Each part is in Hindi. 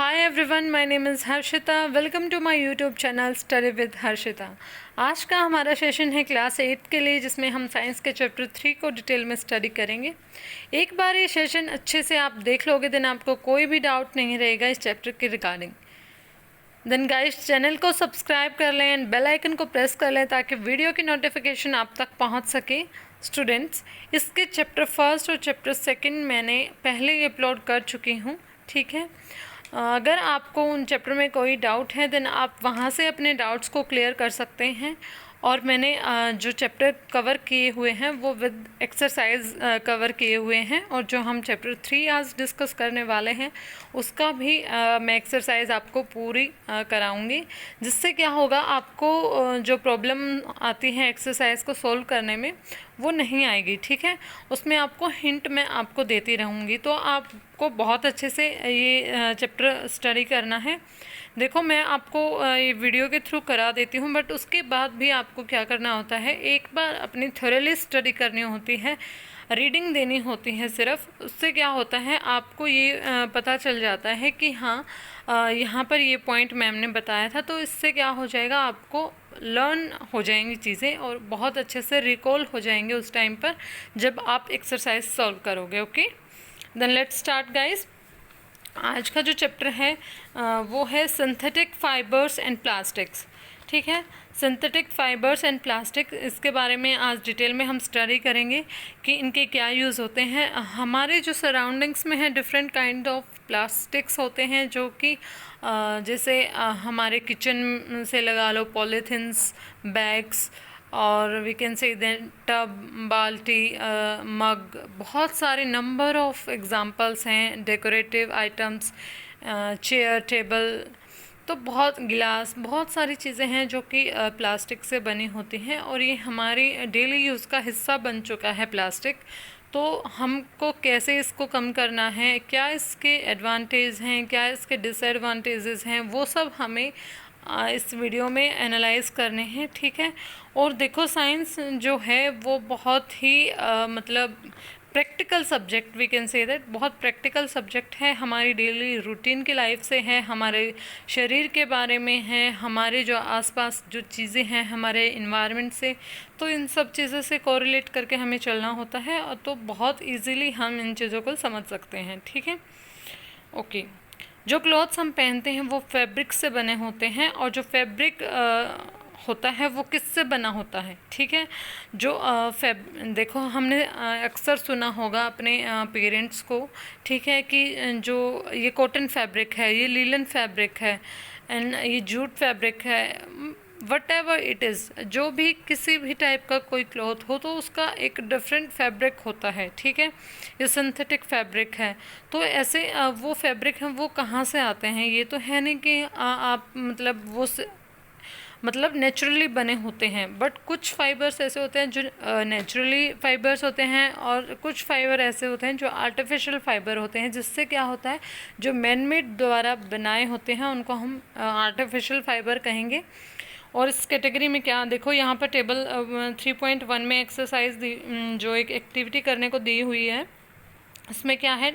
Hi everyone, my name is Harshita. Welcome to my YouTube channel study with Harshita. आज का हमारा सेशन है क्लास 8 के लिए, जिसमें हम साइंस के चैप्टर 3 को डिटेल में स्टडी करेंगे। एक बार ये सेशन अच्छे से आप देख लोगे देन आपको कोई भी डाउट नहीं रहेगा इस चैप्टर के रिगार्डिंग। देन गाइस, चैनल को सब्सक्राइब कर लें एंड बेल आइकन को प्रेस कर लें ताकि वीडियो की नोटिफिकेशन आप तक पहुंच सके। स्टूडेंट्स, इसके चैप्टर 1 और चैप्टर 2 मैंने पहले ही अपलोड कर चुकी हूँ, ठीक है। अगर आपको उन चैप्टर में कोई डाउट है देन आप वहाँ से अपने डाउट्स को क्लियर कर सकते हैं। और मैंने जो चैप्टर कवर किए हुए हैं वो विद एक्सरसाइज कवर किए हुए हैं, और जो हम चैप्टर 3 आज डिस्कस करने वाले हैं उसका भी मैं एक्सरसाइज आपको पूरी कराऊंगी, जिससे क्या होगा, आपको जो प्रॉब्लम आती है एक्सरसाइज को सोल्व करने में वो नहीं आएगी, ठीक है। उसमें आपको हिंट मैं आपको देती रहूँगी, तो आपको बहुत अच्छे से ये चैप्टर स्टडी करना है। देखो, मैं आपको ये वीडियो के थ्रू करा देती हूँ, बट उसके बाद भी आपको क्या करना होता है, एक बार अपनी थोरली स्टडी करनी होती है, रीडिंग देनी होती है सिर्फ। उससे क्या होता है, आपको ये पता चल जाता है कि हाँ, यहाँ पर ये पॉइंट मैम ने बताया था, तो इससे क्या हो जाएगा, आपको लर्न हो जाएंगी चीज़ें और बहुत अच्छे से रिकॉल हो जाएंगे उस टाइम पर जब आप एक्सरसाइज सॉल्व करोगे। Okay, then let's start guys. आज का जो चैप्टर है वो है सिंथेटिक फाइबर्स एंड प्लास्टिक्स, ठीक है। सिंथेटिक फाइबर्स एंड प्लास्टिक, इसके बारे में आज डिटेल में हम स्टडी करेंगे कि इनके क्या यूज़ होते हैं। हमारे जो सराउंडिंग्स में है डिफरेंट काइंड ऑफ प्लास्टिक्स होते हैं, जो कि जैसे हमारे किचन से लगा लो पॉलीथिन्स, बैग्स, और we can say then tub, बाल्टी, मग, बहुत सारे नंबर ऑफ एग्जांपल्स हैं। डेकोरेटिव आइटम्स, चेयर, टेबल, तो बहुत गिलास, बहुत सारी चीज़ें हैं जो कि प्लास्टिक से बनी होती हैं, और ये हमारी डेली यूज़ का हिस्सा बन चुका है प्लास्टिक। तो हमको कैसे इसको कम करना है, क्या इसके एडवांटेज हैं, क्या इसके डिसएडवांटेजेस हैं, वो सब हमें इस वीडियो में एनालाइज करने हैं, ठीक है। और देखो, साइंस जो है वो बहुत ही मतलब practical subject, we can say that, बहुत प्रैक्टिकल सब्जेक्ट है, हमारी डेली रूटीन की लाइफ से है, हमारे शरीर के बारे में है, हमारे जो आसपास जो चीज़ें हैं हमारे इन्वायरमेंट से, तो इन सब चीज़ों से कोरिलेट करके हमें चलना होता है, और तो बहुत इजीली हम इन चीज़ों को समझ सकते हैं, ठीक है। ओके, जो क्लॉथ्स हम पहनते हैं वो फैब्रिक से बने होते हैं, और जो फैब्रिक होता है वो किससे बना होता है, ठीक है। जो देखो, हमने अक्सर सुना होगा अपने पेरेंट्स को, ठीक है, कि जो ये कॉटन फैब्रिक है, ये लीलन फैब्रिक है, एंड ये जूट फैब्रिक है, वट एवर इट इज़, जो भी किसी भी टाइप का कोई क्लॉथ हो तो उसका एक डिफरेंट फैब्रिक होता है, ठीक है। ये सिंथेटिक फैब्रिक है, तो ऐसे वो फैब्रिक हैं वो कहाँ से आते हैं, ये तो है नहीं कि आप मतलब वो मतलब नेचुरली बने होते हैं, बट कुछ फाइबर्स ऐसे होते हैं जो नेचुरली फाइबर्स होते हैं, और कुछ फाइबर ऐसे होते हैं जो आर्टिफिशियल फाइबर होते हैं, जिससे क्या होता है, जो मैन मेड द्वारा बनाए होते हैं उनको हम आर्टिफिशियल फाइबर कहेंगे। और इस कैटेगरी में क्या, देखो यहाँ पर टेबल 3.1 में एक्सरसाइज जो एक एक्टिविटी करने को दी हुई है, इसमें क्या है,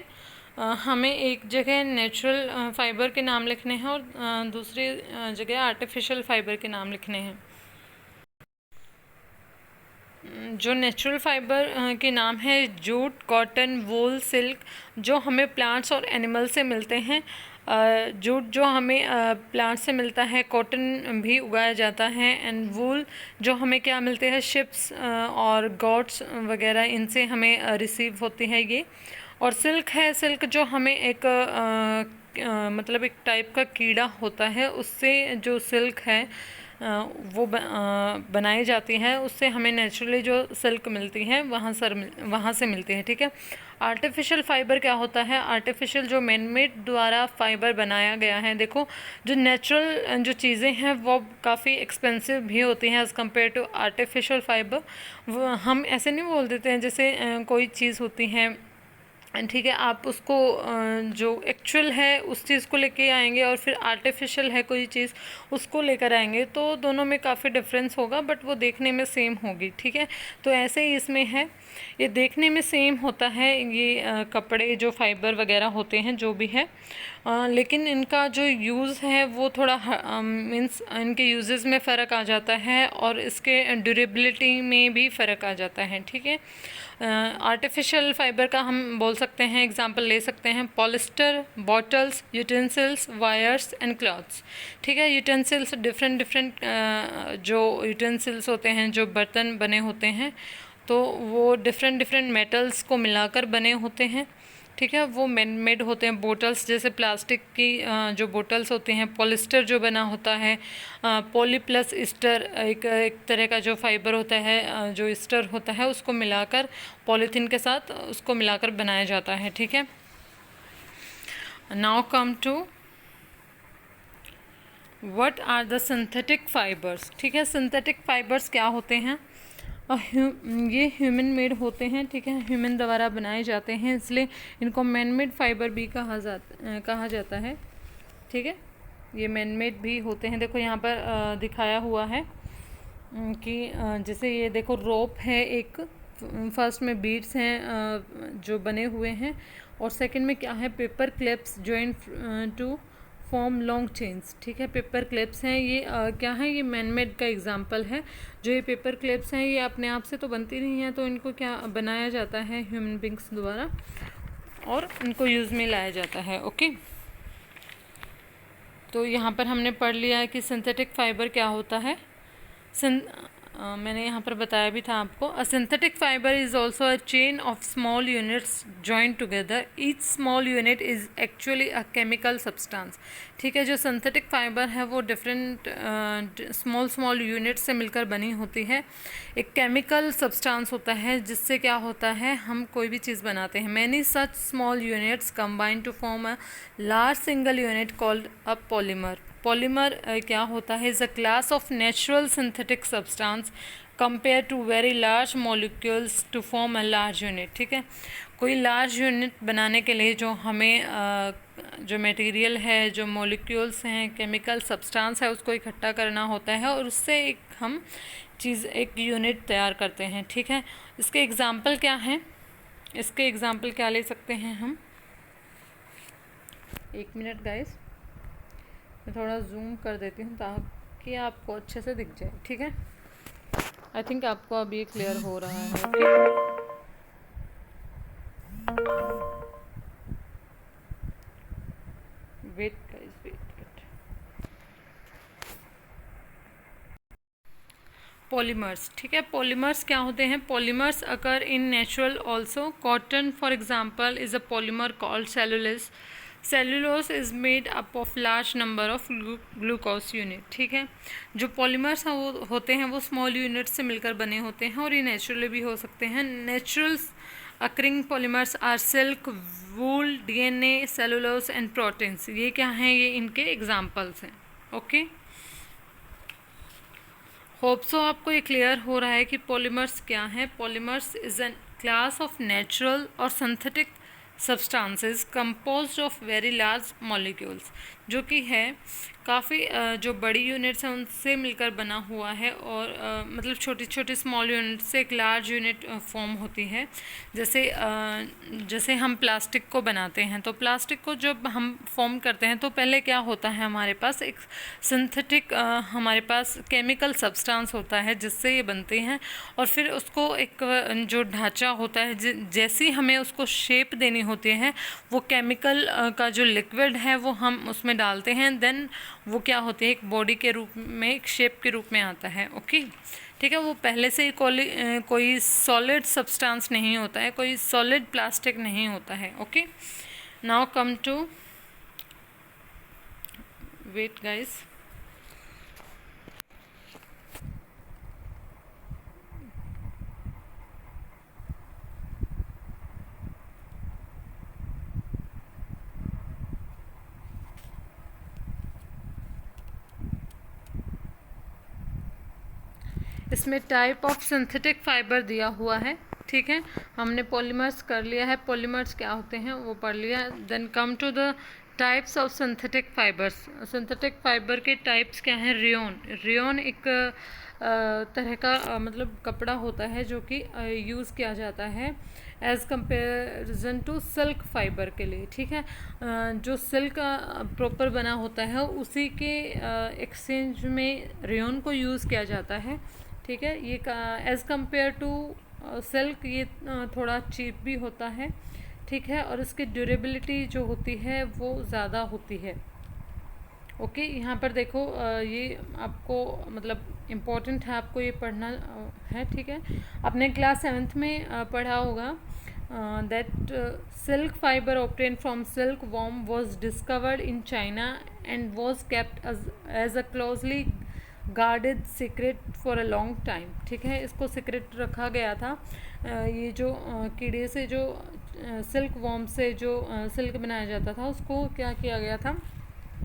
हमें एक जगह नेचुरल फाइबर के नाम लिखने हैं और दूसरी जगह आर्टिफिशियल फाइबर के नाम लिखने हैं। जो नेचुरल फाइबर के नाम है जूट, कॉटन, वूल, सिल्क, जो हमें प्लांट्स और एनिमल से मिलते हैं। जूट जो हमें प्लांट से मिलता है, कॉटन भी उगाया जाता है, एंड वूल जो हमें क्या मिलते हैं, शिप्स और गॉट्स वगैरह, इनसे हमें रिसीव होती है ये। और सिल्क है, सिल्क जो हमें एक मतलब एक टाइप का कीड़ा होता है, उससे जो सिल्क है वो बनाई जाती है, उससे हमें नेचुरली जो सिल्क मिलती है वहाँ से मिलती है, ठीक है। आर्टिफिशियल फाइबर क्या होता है, आर्टिफिशियल जो मैनमेड द्वारा फाइबर बनाया गया है। देखो, जो नेचुरल जो चीज़ें हैं वो काफ़ी एक्सपेंसिव भी होती हैं as compare to artificial fibre. हम ऐसे नहीं बोल देते हैं, जैसे कोई चीज़ होती है ठीक है, आप उसको जो एक्चुअल है उस चीज़ को लेके आएंगे और फिर आर्टिफिशियल है कोई चीज़ उसको लेकर आएंगे, तो दोनों में काफ़ी डिफरेंस होगा, बट वो देखने में सेम होगी। ठीक है, तो ऐसे ही इसमें है, ये देखने में सेम होता है, ये कपड़े जो फाइबर वगैरह होते हैं जो भी है, लेकिन इनका जो यूज़ है वो थोड़ा मीन्स इनके यूजेस में फ़र्क आ जाता है और इसके ड्यूरेबिलिटी में भी फ़र्क आ जाता है। ठीक है, आर्टिफिशियल फाइबर का हम बोल सकते हैं, एग्जांपल ले सकते हैं polyester, bottles, utensils, wires and clothes. ठीक है, यूटेंसिल्स डिफरेंट डिफरेंट जो यूटेंसिल्स होते हैं, जो बर्तन बने होते हैं, तो वो डिफरेंट डिफरेंट मेटल्स को मिलाकर बने होते हैं। ठीक है, वो मैन मेड होते हैं। बोटल्स जैसे प्लास्टिक की जो बोटल्स होती हैं, पॉलिस्टर जो बना होता है, पॉली प्लस ईस्टर एक तरह का जो फाइबर होता है, जो ईस्टर होता है उसको मिलाकर पॉलीथीन के साथ उसको मिलाकर बनाया जाता है। ठीक है, now come to what are the synthetic fibres. ठीक है, सिंथेटिक फाइबर्स क्या होते हैं? ये ह्यूमन मेड होते हैं। ठीक है, ह्यूमन द्वारा बनाए जाते हैं, इसलिए इनको मैन मेड फाइबर भी कहा जाता है। ठीक है, ये मैन मेड भी होते हैं। देखो यहाँ पर दिखाया हुआ है कि जैसे ये देखो रोप है, एक फर्स्ट में बीड्स हैं जो बने हुए हैं, और सेकंड में क्या है, paper clips joint to form long chains. ठीक है, पेपर क्लिप्स हैं ये क्या है, ये मैनमेड का एग्जांपल है। जो ये पेपर क्लिप्स हैं ये अपने आप से तो बनती नहीं है, तो इनको क्या बनाया जाता है ह्यूमन बींग्स द्वारा और इनको यूज़ में लाया जाता है। ओके, तो यहाँ पर हमने पढ़ लिया है कि सिंथेटिक फाइबर क्या होता है। मैंने यहाँ पर बताया भी था आपको। अ synthetic fibre is also a chain of small units joint together. Each small unit is actually a chemical substance. ठीक है, जो सिंथेटिक फाइबर है वो डिफरेंट स्मॉल यूनिट से मिलकर बनी होती है। एक केमिकल सब्सटेंस होता है जिससे क्या होता है, हम कोई भी चीज़ बनाते हैं। Many such small units combine to form a large single unit called a polymer. Polymer क्या होता है, is a class of natural synthetic substance compare to very large molecules to form a large unit. ठीक है, कोई लार्ज यूनिट बनाने के लिए जो हमें जो मटेरियल है, जो मॉलिक्यूल्स हैं, केमिकल सब्सटेंस है, उसको इकट्ठा करना होता है और उससे एक हम चीज़ एक यूनिट तैयार करते हैं। ठीक है, इसके एग्जाम्पल क्या हैं, इसके एग्जाम्पल क्या ले सकते हैं हम? एक मिनट गाइस, मैं थोड़ा जूम कर देती हूँ ताकि आपको अच्छे से दिख जाए। ठीक है, आई थिंक आपको अब ये क्लियर हो रहा है। Wait guys, wait. पॉलीमर्स। ठीक है, पॉलीमर्स क्या होते हैं? Polymers occur in natural also. Cotton for example is a polymer called cellulose. Cellulose is made up of large number of glucose unit. ठीक है, जो पॉलीमर्स हैं वो होते हैं वो स्मॉल यूनिट से मिलकर बने होते हैं और ये नेचुरली भी हो सकते हैं। Natural occurring polymers are silk, wool, DNA, cellulose and proteins. ये क्या हैं? ये इनके एग्जाम्पल्स हैं। ओके, होप सो आपको ये क्लियर हो रहा है कि पॉलीमर्स क्या हैं। Polymers is an class of natural और synthetic substances composed of very large molecules, जो कि है काफ़ी जो बड़ी यूनिट्स हैं उनसे मिलकर बना हुआ है और मतलब छोटी छोटी स्मॉल यूनिट से एक लार्ज यूनिट फॉर्म होती है। जैसे हम प्लास्टिक को बनाते हैं, तो प्लास्टिक को जब हम फॉर्म करते हैं तो पहले क्या होता है, हमारे पास एक सिंथेटिक हमारे पास केमिकल सब्सटेंस होता है जिससे ये बनते हैं, और फिर उसको एक जो ढांचा होता है, जैसी हमें उसको शेप देनी होती है, वो केमिकल का जो लिक्विड है वो हम उसमें डालते हैं, देन वो क्या होती है, एक बॉडी के रूप में, एक शेप के रूप में आता है। ओके, ठीक है, वो पहले से ही कोई सॉलिड सब्सटेंस नहीं होता है, कोई सॉलिड प्लास्टिक नहीं होता है। Okay, now come to wait guys. इसमें टाइप ऑफ सिंथेटिक फाइबर दिया हुआ है। ठीक है, हमने पॉलीमर्स कर लिया है, पॉलीमर्स क्या होते हैं वो पढ़ लिया। Then come to the types of synthetic fibres. Synthetic fibre के टाइप्स क्या हैं? रेयॉन। रेयॉन एक तरह का मतलब कपड़ा होता है जो कि यूज़ किया जाता है as comparison to silk fibre के लिए, ठीक है। जो सिल्क प्रॉपर बना होता है उसी के एक्सचेंज में रेयॉन को यूज़ किया जाता है, ठीक है। ये एज़ कंपेयर टू सिल्क ये थोड़ा चीप भी होता है, ठीक है, और इसकी ड्यूरेबिलिटी जो होती है वो ज़्यादा होती है। ओके, यहाँ पर देखो ये आपको मतलब इम्पोर्टेंट है, आपको ये पढ़ना है, ठीक है। आपने क्लास 7th में पढ़ा होगा that silk fibre obtain from silk worm was discovered in China and was kept as a closely guarded secret for a long time, ठीक है। इसको सीक्रेट रखा गया था। ये जो कीड़े से जो सिल्क वॉर्म से जो सिल्क बनाया जाता था उसको क्या किया गया था?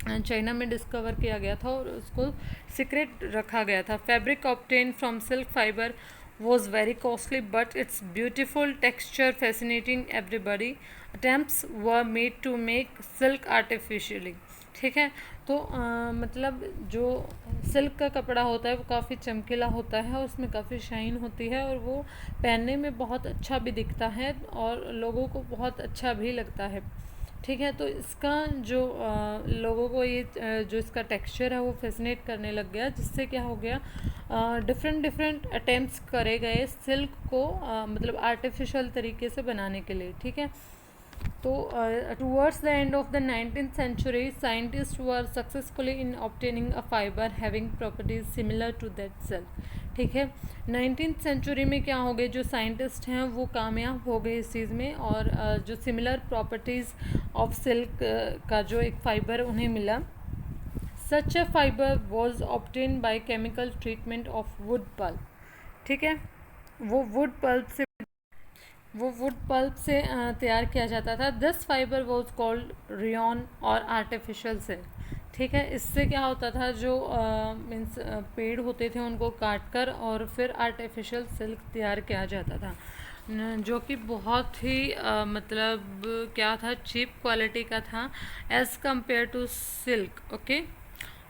चाइना में डिस्कवर किया गया था और उसको सीक्रेट रखा गया था। Fabric obtain from silk fibre was very costly but its beautiful texture fascinating everybody. Attempts were made to make silk artificially, ठीक है। तो मतलब जो सिल्क का कपड़ा होता है वो काफ़ी चमकीला होता है और उसमें काफ़ी शाइन होती है और वो पहनने में बहुत अच्छा भी दिखता है और लोगों को बहुत अच्छा भी लगता है, ठीक है। तो इसका जो लोगों को ये जो इसका टेक्सचर है वो फैसिनेट करने लग गया, जिससे क्या हो गया, डिफरेंट अटेम्प्ट्स करे गए सिल्क को मतलब आर्टिफिशियल तरीके से बनाने के लिए, ठीक है। तो towards the end of the 19th century scientist were successfully in obtaining a fibre having properties similar to that silk, ठीक है। 19th सेंचुरी में क्या हो गए, जो साइंटिस्ट हैं वो कामयाब हो गए इस चीज़ में और जो सिमिलर प्रॉपर्टीज़ ऑफ सिल्क का जो एक फाइबर उन्हें मिला। Such a fibre was obtain by chemical treatment of wood pulp, ठीक है। वो वुड पल्प से तैयार किया जाता था। This fibre was called rayon और आर्टिफिशियल सिल्क, ठीक है। इससे क्या होता था, जो मीन्स पेड़ होते थे उनको काट कर और फिर आर्टिफिशियल सिल्क तैयार किया जाता था, जो कि बहुत ही मतलब क्या था, चीप क्वालिटी का था as compare to silk, okay.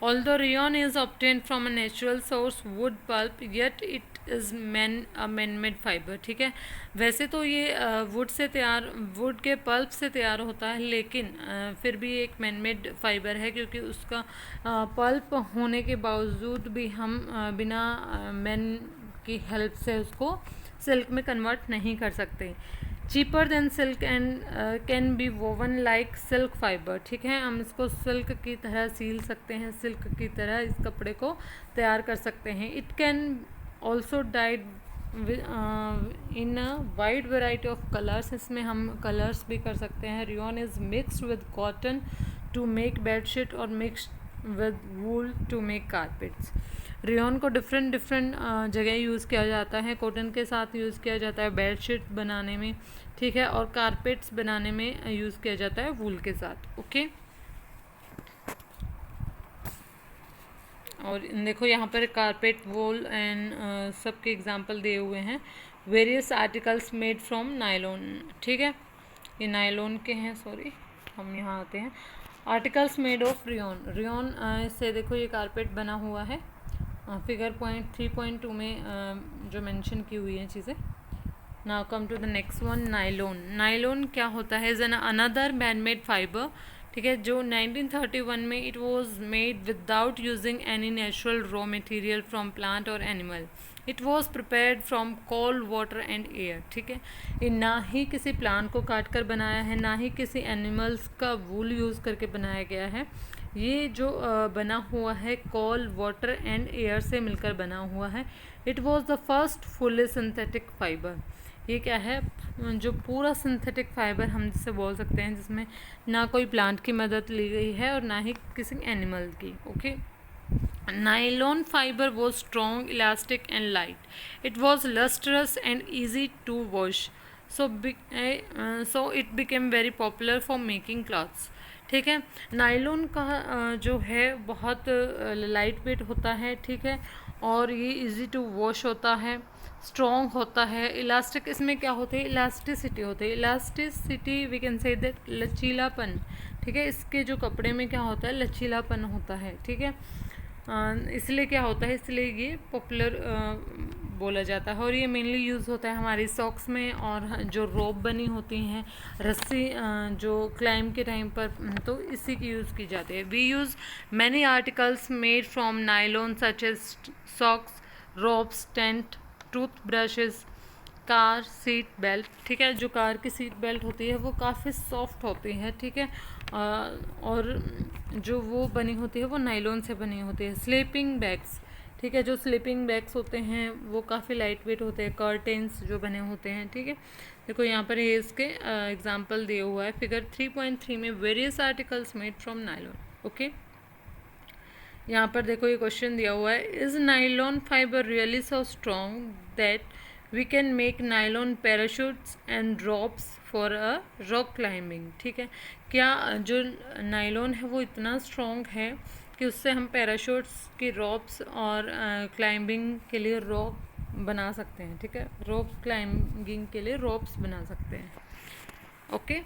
Although rayon is obtained from a natural source, wood pulp, yet it is man-made fiber, ठीक है। वैसे तो ये वुड के पल्प से तैयार होता है, लेकिन फिर भी एक मैन मेड फाइबर है, क्योंकि उसका पल्प होने के बावजूद भी हम बिना मैन की हेल्प से उसको सिल्क में कन्वर्ट नहीं कर सकते। Cheaper than silk and can B woven like silk fibre, ठीक है। हम इसको सिल्क की तरह सील सकते हैं, सिल्क की तरह इस कपड़े को तैयार कर सकते हैं। It can also dyed in a wide variety of colours, इसमें हम कलर्स भी कर सकते हैं। Rayon is mixed with cotton to make bedsheet और mixed with wool to make carpets. Rayon को डिफरेंट जगह यूज़ किया जाता है, कॉटन के साथ यूज़ किया जाता है बेडशीट बनाने में, ठीक है, और कारपेट्स बनाने में यूज़ किया जाता है वूल के साथ, ओके। और देखो यहाँ पर कारपेट, वूल एंड सब के एग्जांपल दिए हुए हैं। Various articles made from nylon, ठीक है, ये नायलॉन के हैं, सॉरी, हम यहाँ आते हैं। Articles made of rayon, rayon से देखो ये कारपेट बना हुआ है, फिगर 3.2 में जो मेंशन की हुई हैं चीज़ें। Now come to the next one, nylon. Nylon क्या होता है? Is an another man made fibre, ठीक है, जो 1931 में it was made without using any natural raw material from plant और animal. It was prepared from cold water and air, ठीक है। ये ना ही किसी प्लांट को काट कर बनाया है, ना ही किसी एनिमल्स का वूल यूज़ करके बनाया गया है। ये जो बना हुआ है कोल, वाटर एंड एयर से मिलकर बना हुआ है। It was the first fully synthetic fibre. ये क्या है? जो पूरा सिंथेटिक फाइबर हम जिसे बोल सकते हैं, जिसमें ना कोई प्लांट की मदद ली गई है और ना ही किसी एनिमल की, okay. Nylon fibre was strong, elastic and light. It was lustrous and easy to wash, so it became very popular for making clothes, ठीक है। नायलॉन का जो है बहुत लाइट वेट होता है, ठीक है, और ये इजी टू वॉश होता है, स्ट्रॉन्ग होता है। इलास्टिक इसमें क्या होते हैं, इलास्टिसिटी होती है। Elasticity we can say that लचीलापन, ठीक है। इसके जो कपड़े में क्या होता है, लचीलापन होता है, ठीक है। इसलिए क्या होता है, इसलिए ये पॉपुलर बोला जाता है। और ये मेनली यूज़ होता है हमारी सॉक्स में, और जो रोप बनी होती हैं रस्सी जो क्लाइंब के टाइम पर, तो इसी की यूज़ की जाती है। We use many articles made from nylon such as socks, ropes, tent, tooth brushes, car seat belt, ठीक है। जो कार की सीट बेल्ट होती है वो काफ़ी सॉफ्ट होती है, ठीक है। और जो वो बनी होती है वो नायलॉन से बनी होती है। स्लीपिंग बैग्स, ठीक है, जो स्लीपिंग बैग्स होते हैं वो काफ़ी लाइट वेट होते हैं। कर्टेंस जो बने होते हैं, ठीक है। देखो यहाँ पर ये इसके एग्जांपल दिया हुआ है फिगर 3.3 में, various articles made from nylon, okay. यहाँ पर देखो ये क्वेश्चन दिया हुआ है, is nylon fibre really so strong that we can make nylon parachutes and ropes for a rock climbing, ठीक है। क्या जो नाइलॉन है वो इतना स्ट्रॉन्ग है कि उससे हम पैराशूट्स की रॉप्स और क्लाइंबिंग के लिए रॉक बना सकते हैं, ठीक है। रॉक क्लाइंबिंग के लिए रॉप्स बना सकते हैं, okay.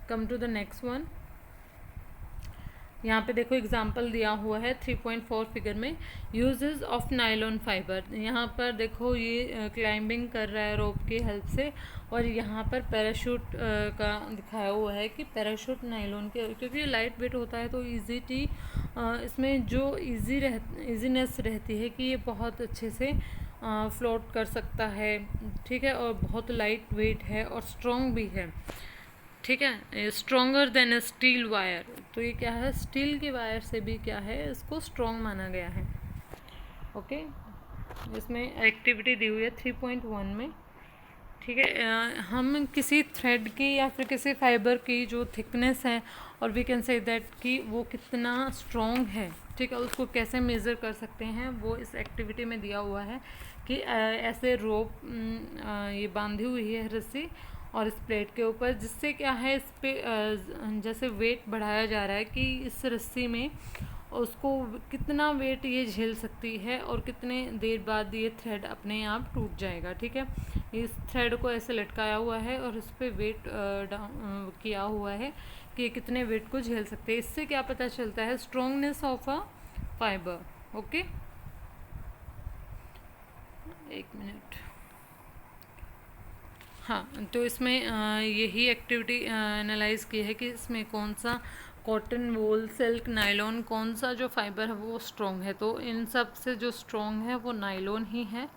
Come to the next one. यहाँ पे देखो एग्जाम्पल दिया हुआ है 3.4 फिगर में, यूजेस ऑफ नायलॉन फाइबर। यहाँ पर देखो ये क्लाइंबिंग कर रहा है रोप की हेल्प से, और यहाँ पर पैराशूट का दिखाया हुआ है कि पैराशूट नायलॉन के, क्योंकि ये लाइट वेट होता है तो ईजीटी इसमें जो ईजीनेस रहती है कि ये बहुत अच्छे से फ्लोट कर सकता है, ठीक है। और बहुत लाइट वेट है और स्ट्रॉन्ग भी है, ठीक है। स्ट्रॉन्गर देन स्टील वायर, तो ये क्या है, स्टील के वायर से भी क्या है, इसको स्ट्रॉन्ग माना गया है, ओके। इसमें एक्टिविटी दी हुई है 3.1 में, ठीक है। हम किसी थ्रेड की या फिर किसी फाइबर की जो थिकनेस है, और वी कैन से दैट कि वो कितना स्ट्रॉन्ग है, ठीक है, उसको कैसे मेज़र कर सकते हैं, वो इस एक्टिविटी में दिया हुआ है कि ऐसे रोप ये बांधी हुई है रस्सी और इस प्लेट के ऊपर, जिससे क्या है इस पे जैसे वेट बढ़ाया जा रहा है कि इस रस्सी में उसको कितना वेट ये झेल सकती है और कितने देर बाद ये थ्रेड अपने आप टूट जाएगा, ठीक है। इस थ्रेड को ऐसे लटकाया हुआ है और उस पर वेट किया हुआ है कि ये कितने वेट को झेल सकते हैं। इससे क्या पता चलता है, strongness of a fibre, okay. एक मिनट, हाँ, तो इसमें यही एक्टिविटी एनालाइज की है कि इसमें कौन सा कॉटन, वूल, सिल्क, नायलॉन, कौन सा जो फाइबर है वो स्ट्रॉन्ग है। तो इन सब से जो स्ट्रॉन्ग है वो नायलॉन ही है,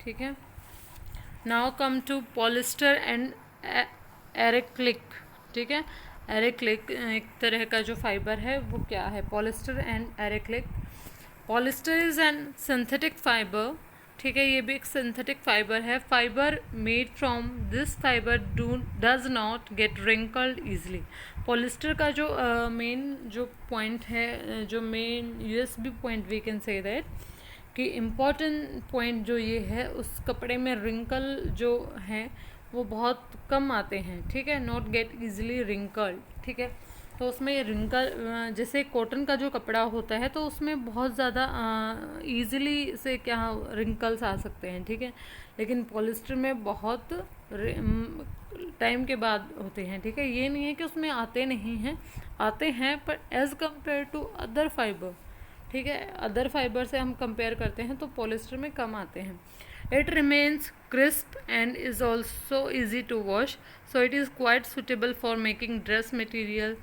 ठीक है। Now come to polyester and acrylic, ठीक है। एरेक्लिक एक तरह का जो फाइबर है वो क्या है, polyester and acrylic. Polyester is an synthetic fibre, ठीक है, ये भी एक सिंथेटिक फाइबर है। Fibre made from this fibre does not get wrinkled easily. Polyester का जो मेन जो पॉइंट है, जो main USB point we can say that कि इम्पॉर्टेंट पॉइंट जो ये है, उस कपड़े में रिंकल जो है वो बहुत कम आते हैं, ठीक है। नॉट गेट ईजिली रिंकल्ड, ठीक है। तो उसमें रिंकल, जैसे कॉटन का जो कपड़ा होता है तो उसमें बहुत ज़्यादा ईजिली से क्या रिंकल्स आ सकते हैं, ठीक है। लेकिन पॉलिस्टर में बहुत टाइम के बाद होते हैं, ठीक है। ये नहीं है कि उसमें आते नहीं हैं, आते हैं, पर as compare to other fibre, ठीक है, अदर फाइबर से हम कंपेयर करते हैं तो पॉलिस्टर में कम आते हैं। It remains crisp and is also easy to wash, so it is quite suitable for making dress material.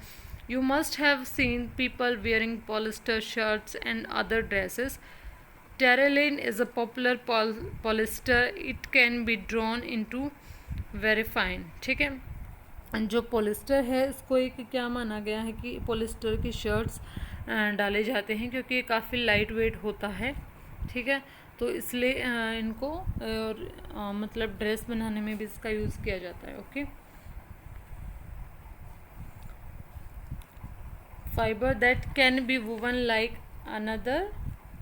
You must have seen people wearing polyester shirts and other dresses. Terraline is a popular polyester. It can be drawn into very fine, ठीक है। जो पॉलिस्टर है इसको एक क्या माना गया है कि पॉलिस्टर की शर्ट्स डाले जाते हैं क्योंकि ये काफ़ी लाइट वेट होता है, ठीक है। तो इसलिए इनको मतलब ड्रेस बनाने में भी इसका यूज़ किया जाता है, okay. Fibre that can B woven like another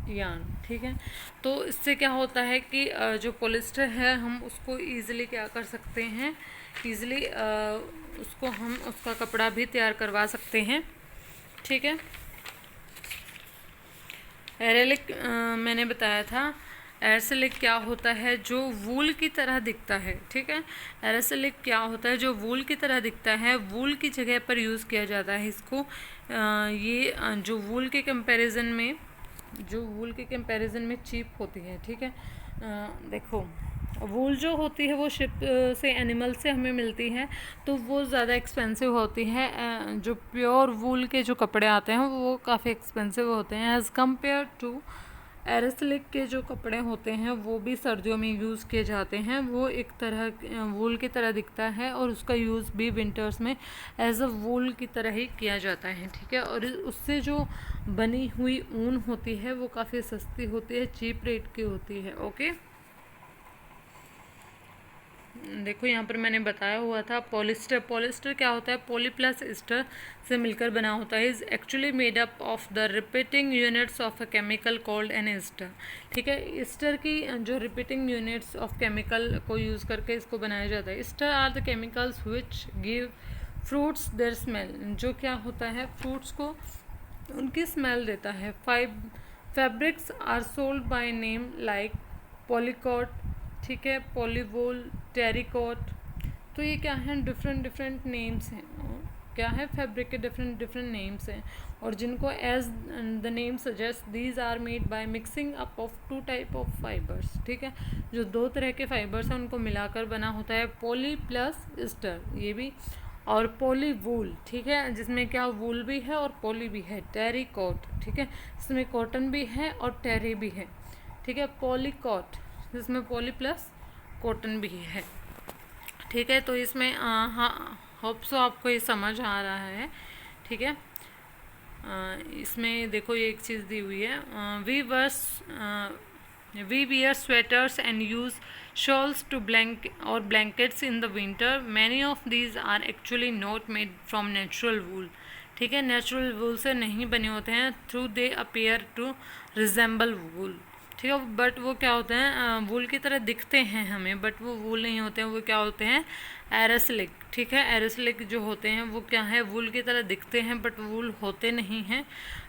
yarn, ठीक है। तो इससे क्या होता है कि जो पॉलिस्टर है हम उसको ईज़िली क्या कर सकते हैं, ईज़िली उसको हम उसका कपड़ा भी तैयार करवा सकते हैं, ठीक है। एरेलिक मैंने बताया था, एरासिलिक क्या होता है? जो वूल की तरह दिखता है, ठीक है। एरासिलिक क्या होता है? जो वूल की तरह दिखता है, वूल की जगह पर यूज़ किया जाता है इसको। जो वूल के कंपैरिजन में चीप होती है, ठीक है। देखो, वूल जो होती है वो शिप से, एनिमल से हमें मिलती है, तो वो ज़्यादा एक्सपेंसिव होती है। जो प्योर वूल के जो कपड़े आते हैं वो काफ़ी एक्सपेंसिव होते हैं एज़ कम्पेयर टू एरासिलिक के जो कपड़े होते हैं वो भी सर्दियों में यूज़ किए जाते हैं। वो एक तरह वूल की तरह दिखता है और उसका यूज़ भी विंटर्स में एज अ वूल की तरह ही किया जाता है, ठीक है। और उससे जो बनी हुई ऊन होती है वो काफ़ी सस्ती होती है, चीप रेट की होती है। ओके, देखो यहाँ पर मैंने बताया हुआ था पॉलिस्टर। पॉलिस्टर क्या होता है? पॉली प्लस ईस्टर से मिलकर बना होता है। Is actually made up of the repeating units of a chemical called an ester, ठीक है। ईस्टर की जो रिपीटिंग यूनिट्स ऑफ केमिकल को यूज़ करके इसको बनाया जाता है। Ester are the chemicals which give fruits their smell. जो क्या होता है? फ्रूट्स को उनकी स्मेल देता है। Fabrics are sold by name like polycot, ठीक है, पॉलीवोल, टेरिकॉट। तो ये क्या है? डिफरेंट नेम्स हैं। क्या है? फैब्रिक के डिफरेंट नेम्स हैं, और जिनको as the name suggest these are made by mixing up of 2 type of fibres, ठीक है। जो 2 तरह के फाइबर्स हैं उनको मिलाकर बना होता है पॉली प्लस ईस्टर, ये भी, और पॉली वूल, ठीक है, जिसमें क्या वूल भी है और पॉली भी है। टेरिकॉट, ठीक है, इसमें कॉटन भी है और टेरी भी है, ठीक है। पॉलीकॉट जिसमें पॉली प्लस कॉटन भी है, ठीक है। तो इसमें हाँ, होप सो आपको ये समझ आ रहा है, ठीक है। इसमें देखो ये एक चीज़ दी हुई है, we wear sweaters and use shawls to or blankets in the winter. Many of these are actually not made from natural wool, ठीक है। नेचुरल वूल से नहीं बने होते हैं, through they appear to resemble wool, ठीक है। बट वो क्या होते हैं? वूल की तरह दिखते हैं हमें, बट वो वूल नहीं होते हैं। वो क्या होते हैं? एरासिलिक, ठीक है। एरासिलिक जो होते हैं वो क्या है? वूल की तरह दिखते हैं बट वूल होते नहीं हैं।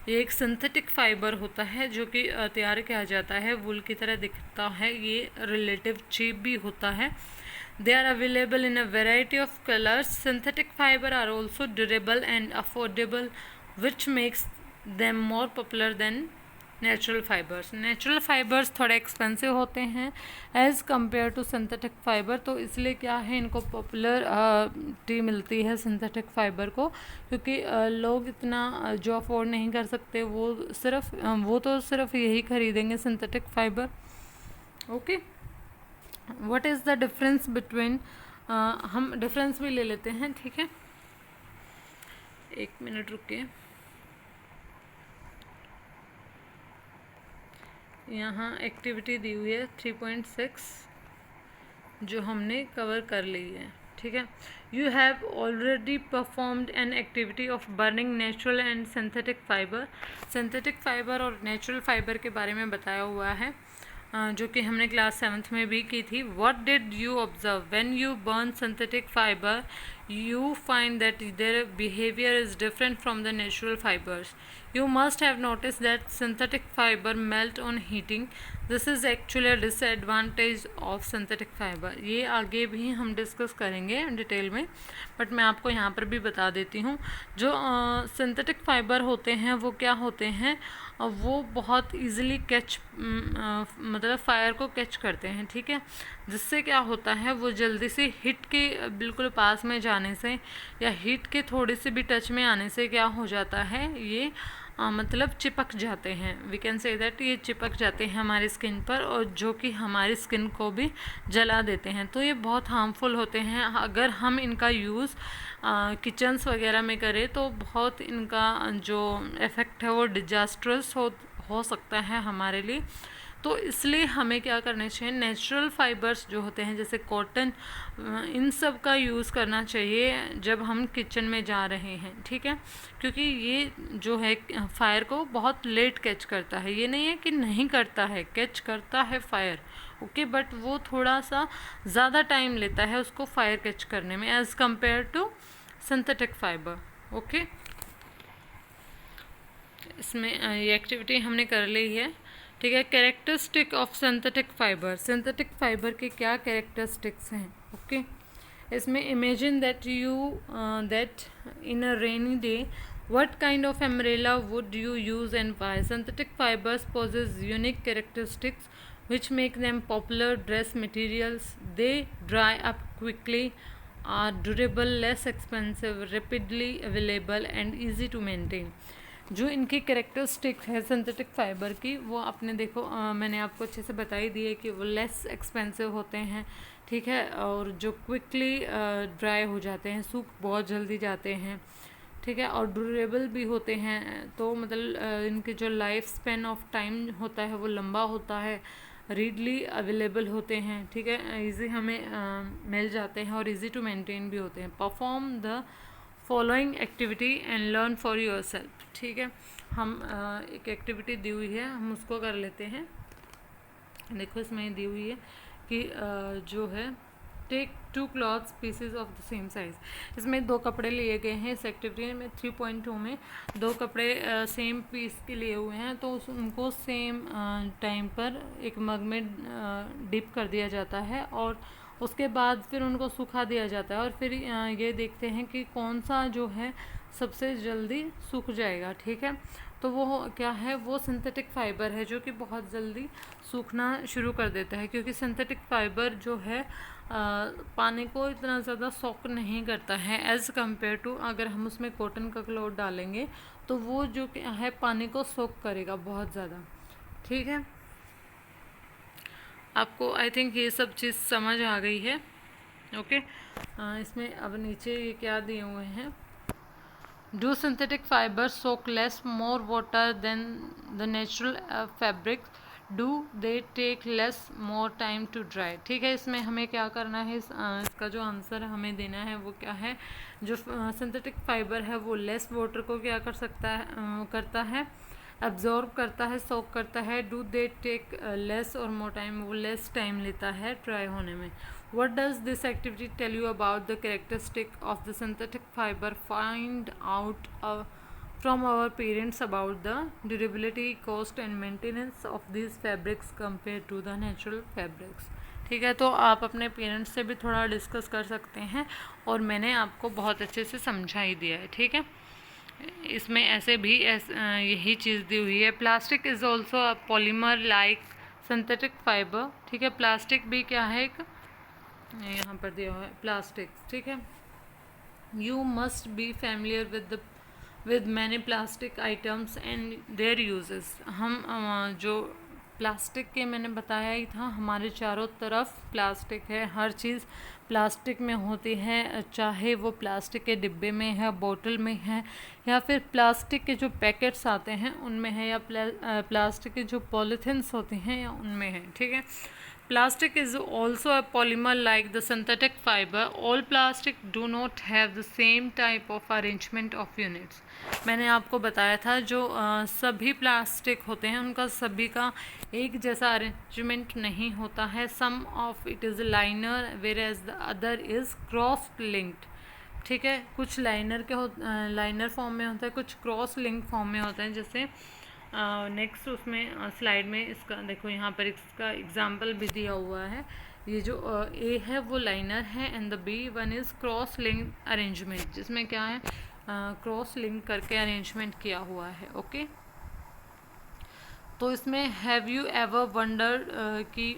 ये एक सिंथेटिक फाइबर होता है जो कि तैयार किया जाता है, वूल की तरह दिखता है। ये रिलेटिव चीप भी होता है। They are available in a variety of colours. Synthetic fibre are also durable and affordable which makes them more popular than natural fibres. Natural fibres थोड़े एक्सपेंसिव होते हैं as compare to synthetic fibre, तो इसलिए क्या है, इनको पॉपुलरिटी मिलती है सिंथेटिक फाइबर को, क्योंकि लोग इतना जो अफोर्ड नहीं कर सकते वो तो सिर्फ यही खरीदेंगे synthetic fibre. Okay, what is the difference between, हम डिफरेंस भी ले लेते हैं, ठीक है। 1 मिनट रुकिए, यहाँ एक्टिविटी दी हुई है 3.6 जो हमने कवर कर ली है, ठीक है। You have already performed an activity of burning natural and synthetic fibre. Synthetic fibre और नेचुरल फाइबर के बारे में बताया हुआ है, जो कि हमने क्लास 7th में भी की थी। What did you observe when you burn synthetic fibre? You find that their behavior is different from the natural fibers. You must have noticed that synthetic fiber melt on heating. This is actually a disadvantage of synthetic fiber. ये आगे भी हम डिस्कस करेंगे डिटेल में, बट मैं आपको यहाँ पर भी बता देती हूँ। जो सिंथेटिक फाइबर होते हैं वो क्या होते हैं, वो बहुत इजीली मतलब फायर को कैच करते हैं, ठीक है। जिससे क्या होता है, वो जल्दी से हीट के बिल्कुल पास में जाने से या हीट के थोड़े से भी टच में आने से क्या हो जाता है, ये मतलब चिपक जाते हैं। वी कैन से दैट ये चिपक जाते हैं हमारी स्किन पर, और जो कि हमारी स्किन को भी जला देते हैं। तो ये बहुत हार्मफुल होते हैं। अगर हम इनका यूज़ किचन्स वगैरह में करें तो बहुत इनका जो इफ़ेक्ट है वो डिजास्ट्रस हो सकता है हमारे लिए। तो इसलिए हमें क्या करना चाहिए, नेचुरल फाइबर्स जो होते हैं जैसे कॉटन, इन सब का यूज़ करना चाहिए जब हम किचन में जा रहे हैं, ठीक है। क्योंकि ये जो है फायर को बहुत लेट कैच करता है। ये नहीं है कि नहीं करता है, कैच करता है फायर, ओके, बट वो थोड़ा सा ज़्यादा टाइम लेता है उसको फायर कैच करने में as compare to synthetic fibre, okay. इसमें ये एक्टिविटी हमने कर ली है, ठीक है। Characteristic of synthetic fibre, synthetic fibre के क्या कैरेक्टरिस्टिक्स हैं। ओके, इसमें imagine that in a rainy day what kind of umbrella would you use and why? Synthetic fibers possess unique characteristics which make them popular dress materials. They dry up quickly, are durable, less expensive, rapidly available and easy to maintain. जो इनकी कैरेक्टरिस्टिक है सिंथेटिक फाइबर की, वो आपने देखो मैंने आपको अच्छे से बताई दी है कि वो लेस एक्सपेंसिव होते हैं, ठीक है, और जो क्विकली ड्राई हो जाते हैं, सूख बहुत जल्दी जाते हैं, ठीक है, और ड्यूरेबल भी होते हैं। तो मतलब इनके जो लाइफ स्पेन ऑफ टाइम होता है वो लंबा होता है, रीडली अवेलेबल होते हैं, ठीक है, इजी हमें मिल जाते हैं और इजी टू मेंटेन भी होते हैं। Perform the following activity and learn for your self, ठीक है। हम एक एक्टिविटी दी हुई है, हम उसको कर लेते हैं। देखो इसमें दी हुई है कि जो है take 2 clothes pieces of the same size. इसमें 2 कपड़े लिए गए हैं। इस एक्टिविटी में 3.2 में 2 कपड़े सेम पीस के लिए हुए हैं, तो उनको सेम टाइम पर एक मग में डिप कर दिया जाता है और उसके बाद फिर उनको सुखा दिया जाता है और फिर ये देखते हैं कि कौन सा जो है सबसे जल्दी सूख जाएगा, ठीक है। तो वो क्या है, वो सिंथेटिक फाइबर है जो कि बहुत जल्दी सूखना शुरू कर देता है, क्योंकि सिंथेटिक फाइबर जो है पानी को इतना ज़्यादा सोक नहीं करता है एज़ कम्पेयर टू अगर हम उसमें कॉटन का क्लॉथ डालेंगे तो वो जो क्या है पानी को सोक करेगा बहुत ज़्यादा, ठीक है। आपको आई थिंक ये सब चीज़ समझ आ गई है। ओके, इसमें अब नीचे ये क्या दिए हुए हैं, do synthetic fibre soak less more water than the natural fabrics, do they take less more time to dry, ठीक है। इसमें हमें क्या करना है, इसका जो आंसर हमें देना है वो क्या है, जो सिंथेटिक फाइबर है वो लेस वाटर को क्या कर सकता है, करता है, एब्जॉर्ब करता है, सोक करता है। डू दे टेक लेस और मोर टाइम, वो लेस टाइम लेता है ड्राई होने में। What does this activity tell you about the characteristic of the synthetic fiber? Find out from our parents about the durability, cost and maintenance of these fabrics compared to the natural fabrics. ठीक है, तो आप अपने पेरेंट्स से भी थोड़ा डिस्कस कर सकते हैं और मैंने आपको बहुत अच्छे से समझा ही दिया है, ठीक है। इसमें ऐसे भी यही चीज़ दी हुई है। Plastic is also a polymer like synthetic fibre, ठीक है। प्लास्टिक भी क्या है, एक यहाँ पर दिया हुआ है प्लास्टिक, ठीक है। You must be familiar with many plastic items and there uses. हम जो प्लास्टिक के मैंने बताया ही था, हमारे चारों तरफ प्लास्टिक है, हर चीज़ प्लास्टिक में होती है, चाहे वो प्लास्टिक के डिब्बे में है, बोतल में है, या फिर प्लास्टिक के जो पैकेट्स आते हैं उनमें है, या प्लास्टिक के जो पॉलीथिन्स होते हैं या उनमें है, ठीक है। Plastic is also a polymer like the synthetic fiber. All plastic do not have the same type of arrangement of units. मैंने आपको बताया था जो सभी प्लास्टिक होते हैं उनका सभी का एक जैसा अरेंजमेंट नहीं होता है। Some of it is linear whereas the other is cross linked, ठीक है। कुछ लाइनर के लाइनर फॉर्म में होता है, कुछ क्रॉस लिंक फॉर्म में होता है। जैसे नेक्स्ट उसमें स्लाइड में इसका देखो, यहाँ पर इसका एग्जाम्पल भी दिया हुआ है। ये जो ए है वो लाइनर है and the B one is cross link arrangement, जिसमें क्या है क्रॉस लिंक करके अरेंजमेंट किया हुआ है। ओके, तो इसमें हैव यू एवर वंडर कि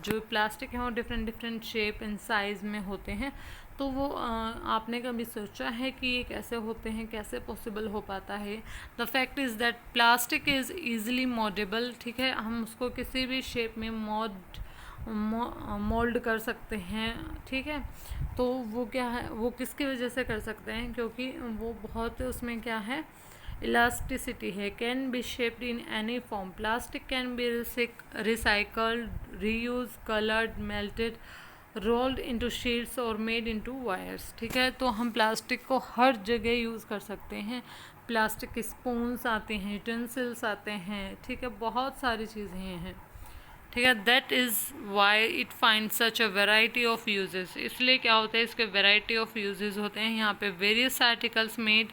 जो प्लास्टिक है वो डिफरेंट शेप एंड साइज़ में होते हैं, तो वो आपने कभी सोचा है कि ये कैसे होते हैं, कैसे पॉसिबल हो पाता है। The fact is that plastic is easily mouldable, ठीक है। हम उसको किसी भी शेप में मोल्ड कर सकते हैं, ठीक है। तो वो क्या है, वो किसकी वजह से कर सकते हैं, क्योंकि वो बहुत उसमें क्या है इलास्टिसिटी है। Can be shaped in any form, plastic can be recycled, reuse, coloured, melted, rolled into sheets और मेड इनटू वायर्स, ठीक है। तो हम प्लास्टिक को हर जगह यूज़ कर सकते हैं। प्लास्टिक के स्पून्स आते हैं, यूटेंसिल्स आते हैं, ठीक है, बहुत सारी चीज़ें हैं, ठीक है। That is why it find such a variety of uses, इसलिए क्या होता है इसके वेराइटी ऑफ यूजेस होते हैं। यहाँ पे various articles made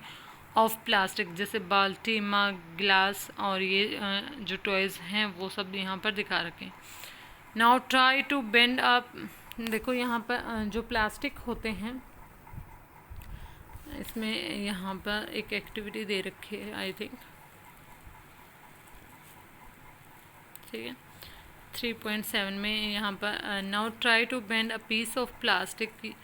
of plastic, जैसे बाल्टी, मग, ग्लास और ये जो टॉयज़ हैं वो सब यहाँ पर दिखा रखे। Now try to bend up. देखो यहाँ पर जो प्लास्टिक होते हैं इसमें यहाँ पर एक एक्टिविटी दे रखी है आई थिंक, ठीक है 3.7 में यहाँ पर now try to bend a piece of plastic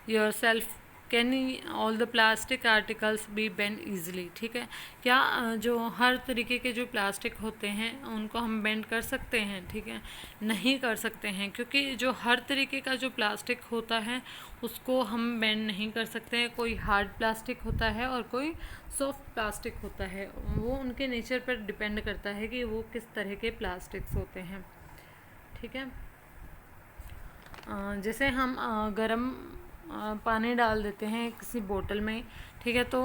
yourself, can all the plastic articles be bend easily. ठीक है, क्या जो हर तरीके के जो प्लास्टिक होते हैं उनको हम बेंड कर सकते हैं? ठीक है, नहीं कर सकते हैं, क्योंकि जो हर तरीके का जो प्लास्टिक होता है उसको हम बेंड नहीं कर सकते हैं। कोई हार्ड प्लास्टिक होता है और कोई सॉफ्ट प्लास्टिक होता है, वो उनके नेचर पर डिपेंड करता है कि वो किस तरह के प्लास्टिक्स होते हैं। ठीक है, जैसे हम गरम पानी डाल देते हैं किसी बोतल में, ठीक है, तो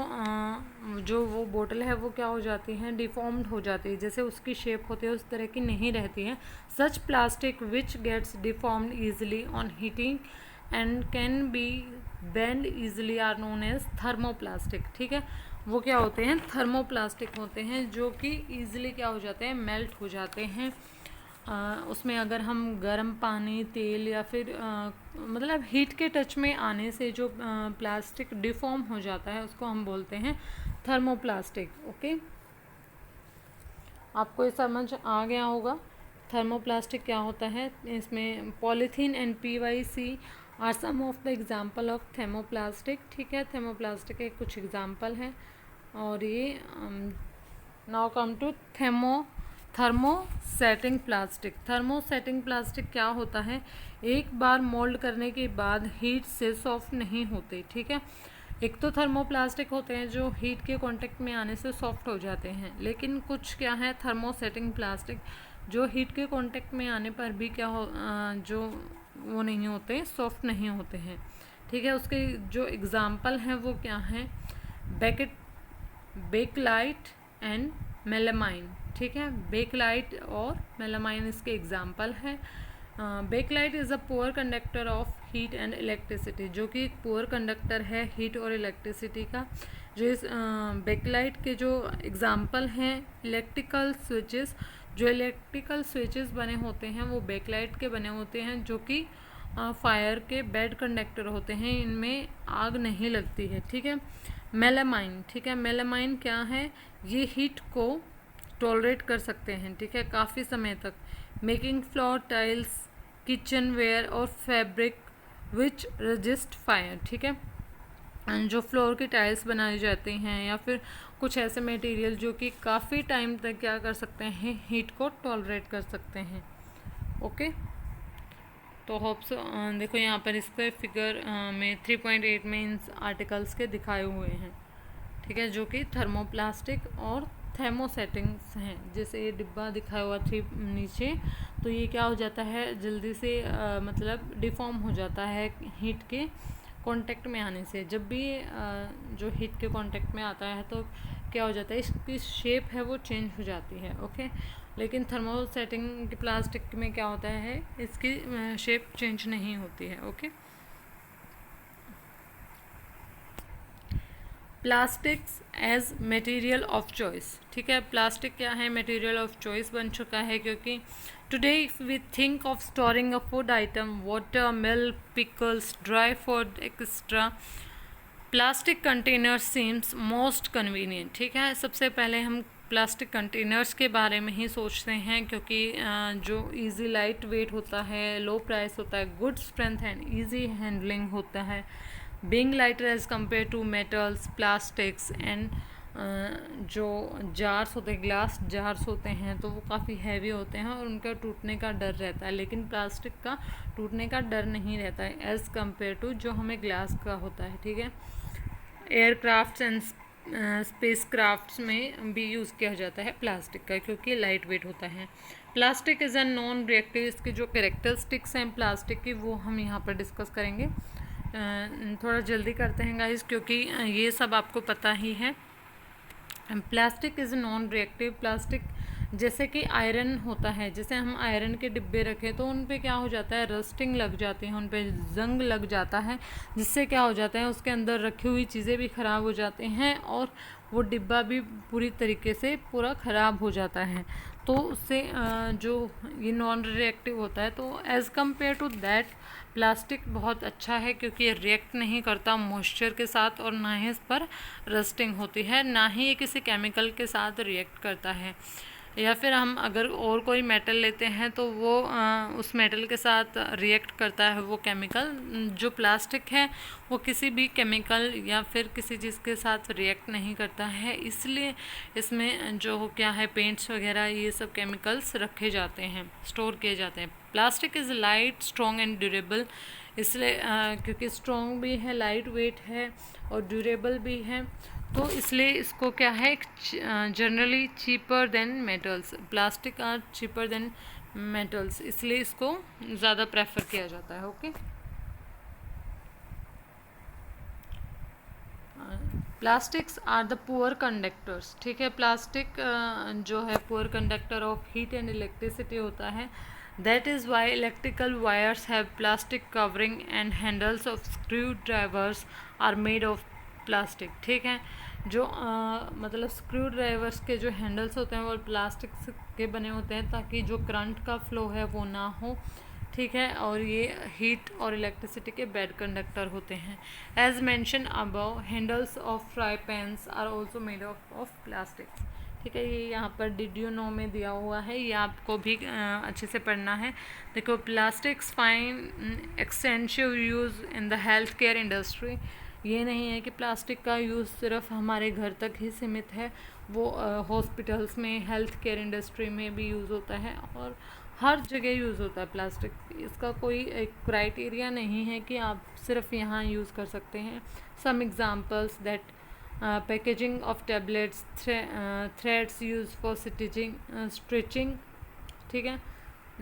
जो वो बोतल है वो क्या हो जाती है, डिफॉर्म्ड हो जाती है, जैसे उसकी शेप होती है उस तरह की नहीं रहती है। Such plastic which gets deformed easily on heating and can be bend easily are known as thermoplastic. ठीक है, वो क्या होते हैं, थर्मोप्लास्टिक होते हैं, जो कि ईजिली क्या हो जाते हैं, मेल्ट हो जाते हैं। उसमें अगर हम गर्म पानी, तेल या फिर मतलब हीट के टच में आने से जो प्लास्टिक डिफॉर्म हो जाता है उसको हम बोलते हैं थर्मोप्लास्टिक। ओके, आपको ये समझ आ गया होगा थर्मोप्लास्टिक क्या होता है। इसमें polythene and PVC are some of the example of thermoplastic. ठीक है, थर्मोप्लास्टिक के कुछ एग्जाम्पल हैं। और ये now come to thermosetting plastic. Thermosetting plastic क्या होता है, एक बार मोल्ड करने के बाद हीट से सॉफ्ट नहीं होते। ठीक है, एक तो थर्मोप्लास्टिक होते हैं जो हीट के कांटेक्ट में आने से सॉफ्ट हो जाते हैं, लेकिन कुछ क्या है थर्मोसेटिंग प्लास्टिक जो हीट के कांटेक्ट में आने पर भी क्या हो जो वो नहीं होते, सॉफ्ट नहीं होते हैं। ठीक है, उसके जो एग्जाम्पल हैं वो क्या हैं, बेकलाइट एंड मेलामाइन। ठीक है, बेकलाइट और मेलामाइन इसके एग्जाम्पल है। Bakelite is a poor conductor of heat and electricity, जो कि एक पुअर कंडक्टर है हीट और इलेक्ट्रिसिटी का। जो इस बेकलाइट के जो एग्जाम्पल हैं, इलेक्ट्रिकल स्विचेस, जो इलेक्ट्रिकल स्विचेस बने होते हैं वो बेकलाइट के बने होते हैं, जो कि फायर के बेड कंडक्टर होते हैं, इनमें आग नहीं लगती है। ठीक है, मेलामाइन, ठीक है, मेलामाइन क्या है, ये हीट को टॉलरेट कर सकते हैं। ठीक है, काफ़ी समय तक। Making floor tiles, kitchenware और फैब्रिक विच रजिस्ट फायर। ठीक है, जो फ्लोर की टाइल्स बनाई जाती हैं या फिर कुछ ऐसे मटेरियल जो कि काफ़ी टाइम तक क्या कर सकते हैं, हीट को टॉलरेट कर सकते हैं। ओके, तो होप्स देखो यहाँ पर इसके फिगर में 3.8 में इन आर्टिकल्स के दिखाए हुए हैं। ठीक है, जो कि थर्मोप्लास्टिक और थर्मोसेटिंग्स हैं। जैसे ये डिब्बा दिखाया हुआ 3 नीचे, तो ये क्या हो जाता है, जल्दी से मतलब डिफॉर्म हो जाता है हीट के कांटेक्ट में आने से। जब भी जो हीट के कांटेक्ट में आता है तो क्या हो जाता है, इसकी शेप है वो चेंज हो जाती है। ओके, लेकिन थर्मोसेटिंग प्लास्टिक में क्या होता है, इसकी शेप चेंज नहीं होती है। Okay, plastics as material of choice. ठीक है, प्लास्टिक क्या है, मटेरियल ऑफ चॉइस बन चुका है, क्योंकि today if we think of storing a food item, water, milk, pickles, dry food etcetera, plastic container seems most convenient. ठीक है, सबसे पहले हम प्लास्टिक कंटेनर्स के बारे में ही सोचते हैं, क्योंकि जो इजी लाइट वेट होता है, लो प्राइस होता है, good strength and easy handling होता है, being lighter as compare to metals, plastics and जो जार्स होते हैं, ग्लास जार्स होते हैं, तो वो काफ़ी हैवी होते हैं और उनका टूटने का डर रहता है, लेकिन प्लास्टिक का टूटने का डर नहीं रहता है एज़ कम्पेयर टू जो हमें ग्लास का होता है। ठीक है, एयरक्राफ्ट्स एंड स्पेस क्राफ्ट्स में भी यूज़ किया जाता है प्लास्टिक का, क्योंकि लाइट वेट होता है। Plastic is a non reactive, इसके जो कैरेक्टरिस्टिक्स हैं प्लास्टिक की वो हम यहाँ पर डिस्कस करेंगे। थोड़ा जल्दी करते हैं गाइस, क्योंकि ये सब आपको पता ही है। Plastic is non reactive, plastic जैसे कि आयरन होता है, जैसे हम आयरन के डिब्बे रखें तो उन पे क्या हो जाता है, रस्टिंग लग जाती है, उन पे जंग लग जाता है, जिससे क्या हो जाता है, उसके अंदर रखी हुई चीज़ें भी ख़राब हो जाती हैं और वो डिब्बा भी पूरी तरीके से पूरा ख़राब हो जाता है। तो उससे जो ये नॉन रिएक्टिव होता है, तो as compare to that plastic बहुत अच्छा है, क्योंकि ये रिएक्ट नहीं करता मॉइस्चर के साथ और ना ही इस पर रस्टिंग होती है, ना ही ये किसी केमिकल के साथ रिएक्ट करता है। या फिर हम अगर और कोई मेटल लेते हैं तो वो उस मेटल के साथ रिएक्ट करता है वो केमिकल। जो प्लास्टिक है वो किसी भी केमिकल या फिर किसी चीज़ के साथ रिएक्ट नहीं करता है, इसलिए इसमें जो क्या है पेंट्स वगैरह ये सब केमिकल्स रखे जाते हैं, स्टोर किए जाते हैं। Plastic is light, strong and durable, इसलिए क्योंकि स्ट्रॉन्ग भी है, लाइट वेट है और ड्यूरेबल भी है, तो इसलिए इसको क्या है, generally cheaper than metals, plastic are cheaper than metals, इसलिए इसको ज़्यादा प्रेफर किया जाता है। Okay, plastics are the poor conductors. ठीक है, प्लास्टिक जो है poor conductor of heat and electricity होता है। That is why electrical wires have plastic covering and handles of screwdrivers are made of plastic. ठीक है, जो मतलब स्क्रू ड्राइवर्स के जो हैंडल्स होते हैं वो प्लास्टिक के बने होते हैं, ताकि जो करंट का फ्लो है वो ना हो। ठीक है, और ये हीट और इलेक्ट्रिसिटी के बैड कंडक्टर होते हैं। As mention above, handles of fry pans are also made of plastics. ठीक है, ये यहाँ पर डिड यू नो में दिया हुआ है, ये आपको भी अच्छे से पढ़ना है। देखो, plastics fine extensive use in the health care industry. ये नहीं है कि प्लास्टिक का यूज़ सिर्फ हमारे घर तक ही सीमित है, वो हॉस्पिटल्स में, हेल्थ केयर इंडस्ट्री में भी यूज़ होता है और हर जगह यूज़ होता है प्लास्टिक। इसका कोई एक क्राइटेरिया नहीं है कि आप सिर्फ यहाँ यूज़ कर सकते हैं। Some examples that packaging of tablets, threads use for stitching. ठीक है,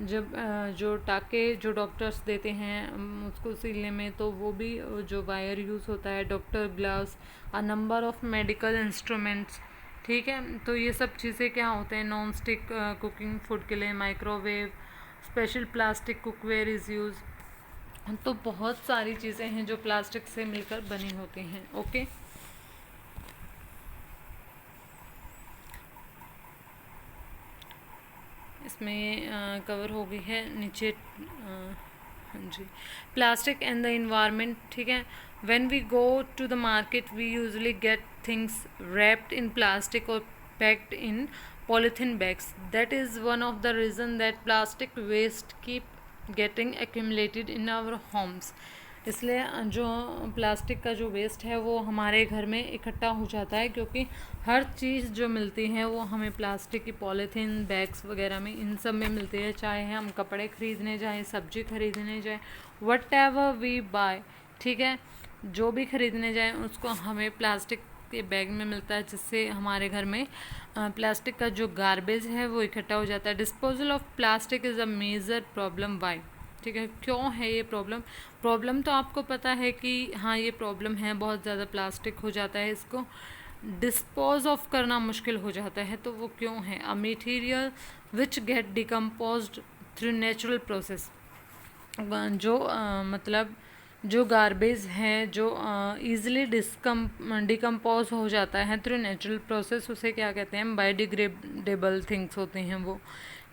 जब जो टाके जो डॉक्टर्स देते हैं उसको सिलने में, तो वो भी जो वायर यूज़ होता है, doctor gloves, a number of medical instruments. ठीक है, तो ये सब चीज़ें क्या होते हैं, नॉन स्टिक कुकिंग फूड के लिए microwave, special plastic cookware is use. तो बहुत सारी चीज़ें हैं जो प्लास्टिक से मिलकर बनी होती हैं। ओके, इसमें कवर हो गई है नीचे। हाँ जी, प्लास्टिक एंड द इन्वायरमेंट। ठीक है, when we go to the market we usually get things wrapped in plastic or packed in polythene bags. That is one of the reason that plastic waste keep getting accumulated in our homes. इसलिए जो प्लास्टिक का जो वेस्ट है वो हमारे घर में इकट्ठा हो जाता है, क्योंकि हर चीज़ जो मिलती है वो हमें प्लास्टिक की पॉलीथीन बैग्स वगैरह में, इन सब में मिलती है। चाहे हम कपड़े ख़रीदने जाएं, सब्जी खरीदने जाएं, वट एवर वी बाय, ठीक है, जो भी ख़रीदने जाएं उसको हमें प्लास्टिक के बैग में मिलता है, जिससे हमारे घर में प्लास्टिक का जो गार्बेज है वो इकट्ठा हो जाता है। Disposal of plastic is a major problem. Why? ठीक है, क्यों है ये प्रॉब्लम तो आपको पता है कि हाँ ये प्रॉब्लम है, बहुत ज़्यादा प्लास्टिक हो जाता है, इसको डिस्पोज ऑफ करना मुश्किल हो जाता है। तो वो क्यों है? A material which get decomposed through natural process. जो मतलब जो गार्बेज है जो ईज़िली डिकम्पोज हो जाता है थ्रू नेचुरल प्रोसेस, उसे क्या कहते हैं? बायोडिग्रेडेबल थिंग्स होते हैं वो।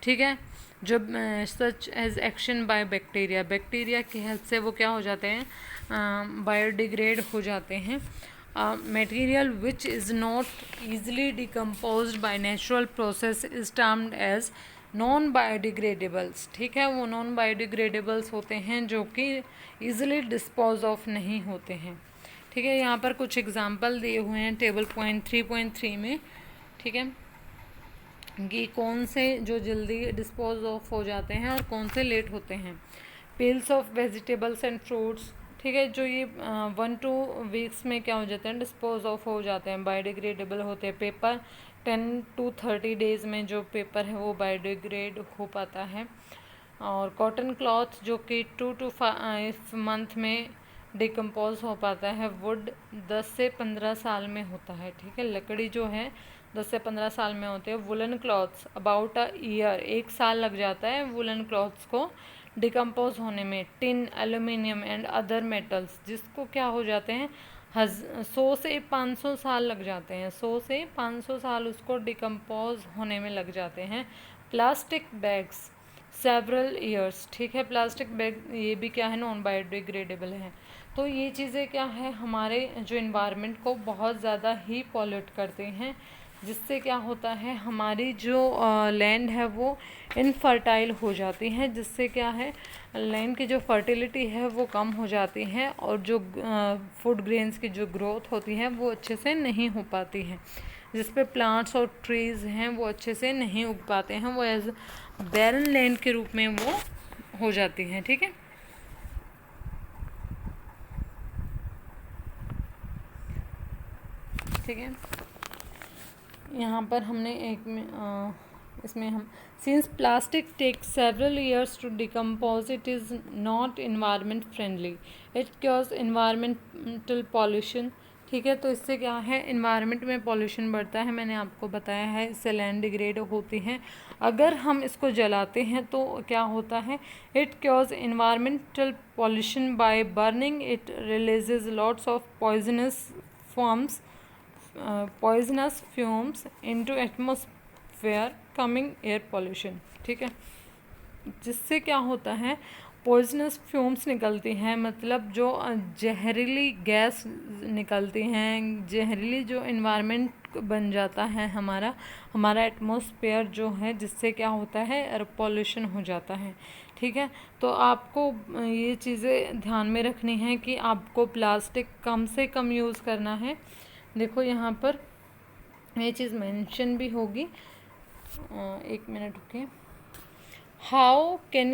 ठीक है, जब such as action by bacteria की हेल्प से वो क्या हो जाते हैं? बायोडिग्रेड हो जाते हैं। Material which is not easily decompose by natural process is termed as non biodegradables. ठीक है, वो नॉन बायोडिग्रेडेबल्स होते हैं जो कि ईजिली डिस्पोज ऑफ नहीं होते हैं। ठीक है, यहाँ पर कुछ एग्जांपल दिए हुए हैं टेबल पॉइंट 3.3 में। ठीक है, कि कौन से जो जल्दी डिस्पोज ऑफ हो जाते हैं और कौन से लेट होते हैं। Peels of vegetables and fruits. ठीक है, जो ये 1-2 वीक्स में क्या हो जाते हैं? डिस्पोज ऑफ हो जाते हैं, बायोडिग्रेडेबल होते हैं। पेपर 10-30 डेज़ में जो पेपर है वो बायोडिग्रेड हो पाता है। और कॉटन क्लॉथ जो कि 2 to 5 मंथ में डिकम्पोज हो पाता है। वुड 10 से 15 साल में होता है, ठीक है। लकड़ी जो है 10 से 15 साल में होते हैं। Woollen clothes about a year, 1 साल लग जाता है वुलन क्लॉथ्स को डिकम्पोज होने में। Tin, aluminium and other metals, जिसको क्या हो जाते हैं 100 से 500 साल लग जाते हैं। 100 से 500 साल उसको डिकम्पोज होने में लग जाते हैं। प्लास्टिक बैग्स सेवरल ईयर्स, ठीक है। प्लास्टिक बैग ये भी क्या है, नॉन बायोडिग्रेडेबल है। तो ये चीज़ें क्या है, हमारे जो इन्वायरमेंट को बहुत ज़्यादा ही पॉल्यूट करते हैं, जिससे क्या होता है हमारी जो लैंड है वो इनफर्टाइल हो जाती है, जिससे क्या है लैंड की जो फर्टिलिटी है वो कम हो जाती है, और जो फूड ग्रेन्स की जो ग्रोथ होती है वो अच्छे से नहीं हो पाती है, जिस पे प्लांट्स और ट्रीज़ हैं वो अच्छे से नहीं उग पाते हैं, वो एज बैरन लैंड के रूप में वो हो जाती हैं, ठीक है। ठीक है, यहाँ पर हमने इसमें हम since plastic take several years to decompose it is not environment friendly, it cause environmental pollution, ठीक है। तो इससे क्या है इन्वायरमेंट में पॉल्यूशन बढ़ता है, मैंने आपको बताया है, इससे लैंड डिग्रेड होती है। अगर हम इसको जलाते हैं तो क्या होता है, it cause environmental pollution by burning it releases lots of poisonous fumes into atmosphere coming air pollution, ठीक है। जिससे क्या होता है पॉइजनस फ्यूम्स निकलती हैं, मतलब जो जहरीली गैस निकलती हैं, जहरीली जो इन्वायरमेंट बन जाता है हमारा एटमॉस्फेयर जो है, जिससे क्या होता है एयर पॉल्यूशन हो जाता है, ठीक है। तो आपको ये चीज़ें ध्यान में रखनी है कि आपको प्लास्टिक कम से कम यूज़ करना है। देखो यहाँ पर ये चीज़ मेंशन भी होगी, एक मिनट रुकिए। How can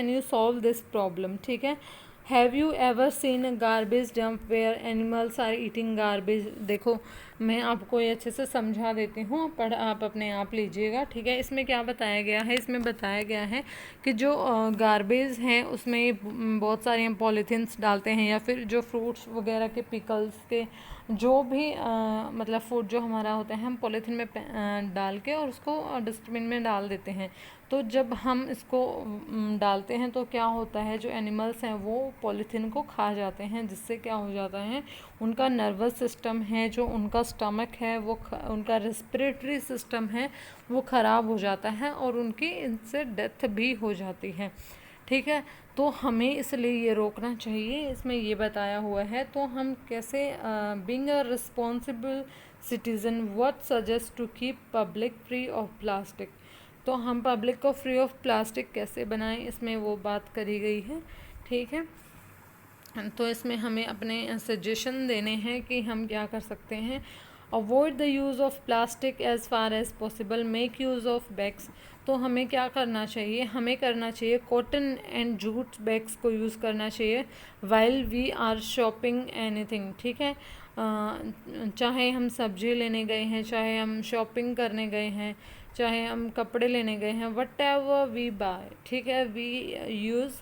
you solve this problem, ठीक है। Have you ever seen a garbage dump where animals are eating garbage. देखो मैं आपको ये अच्छे से समझा देती हूँ, पर आप अपने आप लीजिएगा, ठीक है। इसमें क्या बताया गया है, इसमें बताया गया है कि जो गार्बेज हैं उसमें बहुत सारे हम पॉलीथीन्स डालते हैं, या फिर जो फ्रूट्स वगैरह के पिकल्स के जो भी मतलब फूड जो हमारा होता है हम पॉलीथीन में डाल के और उसको डस्टबिन में डाल देते हैं। तो जब हम इसको डालते हैं तो क्या होता है, जो एनिमल्स हैं वो पॉलीथीन को खा जाते हैं, जिससे क्या हो जाता है उनका नर्वस सिस्टम है, जो उनका स्टमक है वो उनका रेस्पिरेटरी सिस्टम है वो ख़राब हो जाता है, और उनकी इनसे डेथ भी हो जाती है, ठीक है। तो हमें इसलिए ये रोकना चाहिए, इसमें ये बताया हुआ है। तो हम कैसे being a responsible citizen what suggest to keep public free of plastic. तो हम पब्लिक को फ्री ऑफ प्लास्टिक कैसे बनाएं, इसमें वो बात करी गई है, ठीक है। तो इसमें हमें अपने सजेशन देने हैं कि हम क्या कर सकते हैं। Avoid the use of plastic as far as possible, make use of bags. तो हमें क्या करना चाहिए, हमें करना चाहिए कॉटन एंड जूट बैग्स को यूज़ करना चाहिए while we are shopping anything, ठीक है। चाहे हम सब्जी लेने गए हैं, चाहे हम शॉपिंग करने गए हैं, चाहे हम कपड़े लेने गए हैं, वट एवर वी बाय, ठीक है, we use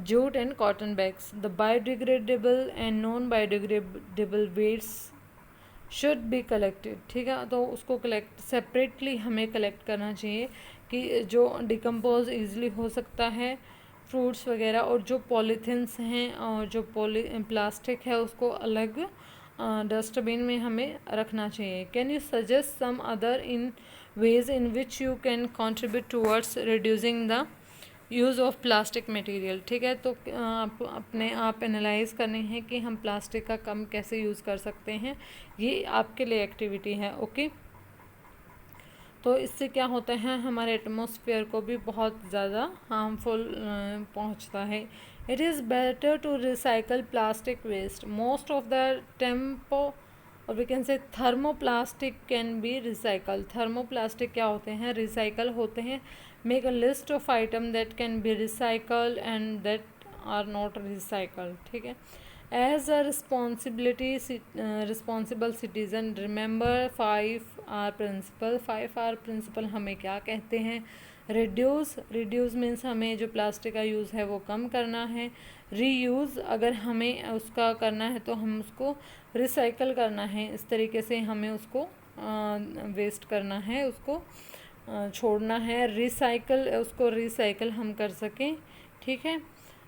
jute and cotton bags. The biodegradable and non-biodegradable waste should be collected, ठीक है। तो उसको कलेक्ट सेपरेटली हमें कलेक्ट करना चाहिए, कि जो डिकम्पोज ईज़िली हो सकता है फ्रूट्स वगैरह, और जो पॉलीथिन्स हैं और जो प्लास्टिक है उसको अलग डस्टबिन में हमें रखना चाहिए। Can you suggest some other in ways in which you can contribute towards reducing the use of plastic material, ठीक है। तो आप अपने आप एनालाइज करने हैं कि हम प्लास्टिक का कम कैसे यूज़ कर सकते हैं, ये आपके लिए एक्टिविटी है, ओके। तो इससे क्या होता है हमारे एटमॉस्फेयर को भी बहुत ज़्यादा हार्मफुल पहुंचता है। It is better to recycle plastic waste most of the tempo, और we can say thermoplastic can be recycle. Thermoplastic क्या होते हैं, रिसाइकल होते हैं। Make a list of item that can be recycle and that are not recycle, ठीक है। As a responsible citizen remember 5R principle. 5R principle हमें क्या कहते हैं, रिड्यूस मीन्स हमें जो प्लास्टिक का यूज़ है वो कम करना है। रीयूज़ अगर हमें उसका करना है तो हम उसको रिसाइकल करना है, इस तरीके से हमें उसको वेस्ट करना है, उसको छोड़ना है। रिसाइकल, उसको रिसाइकल हम कर सकें, ठीक है।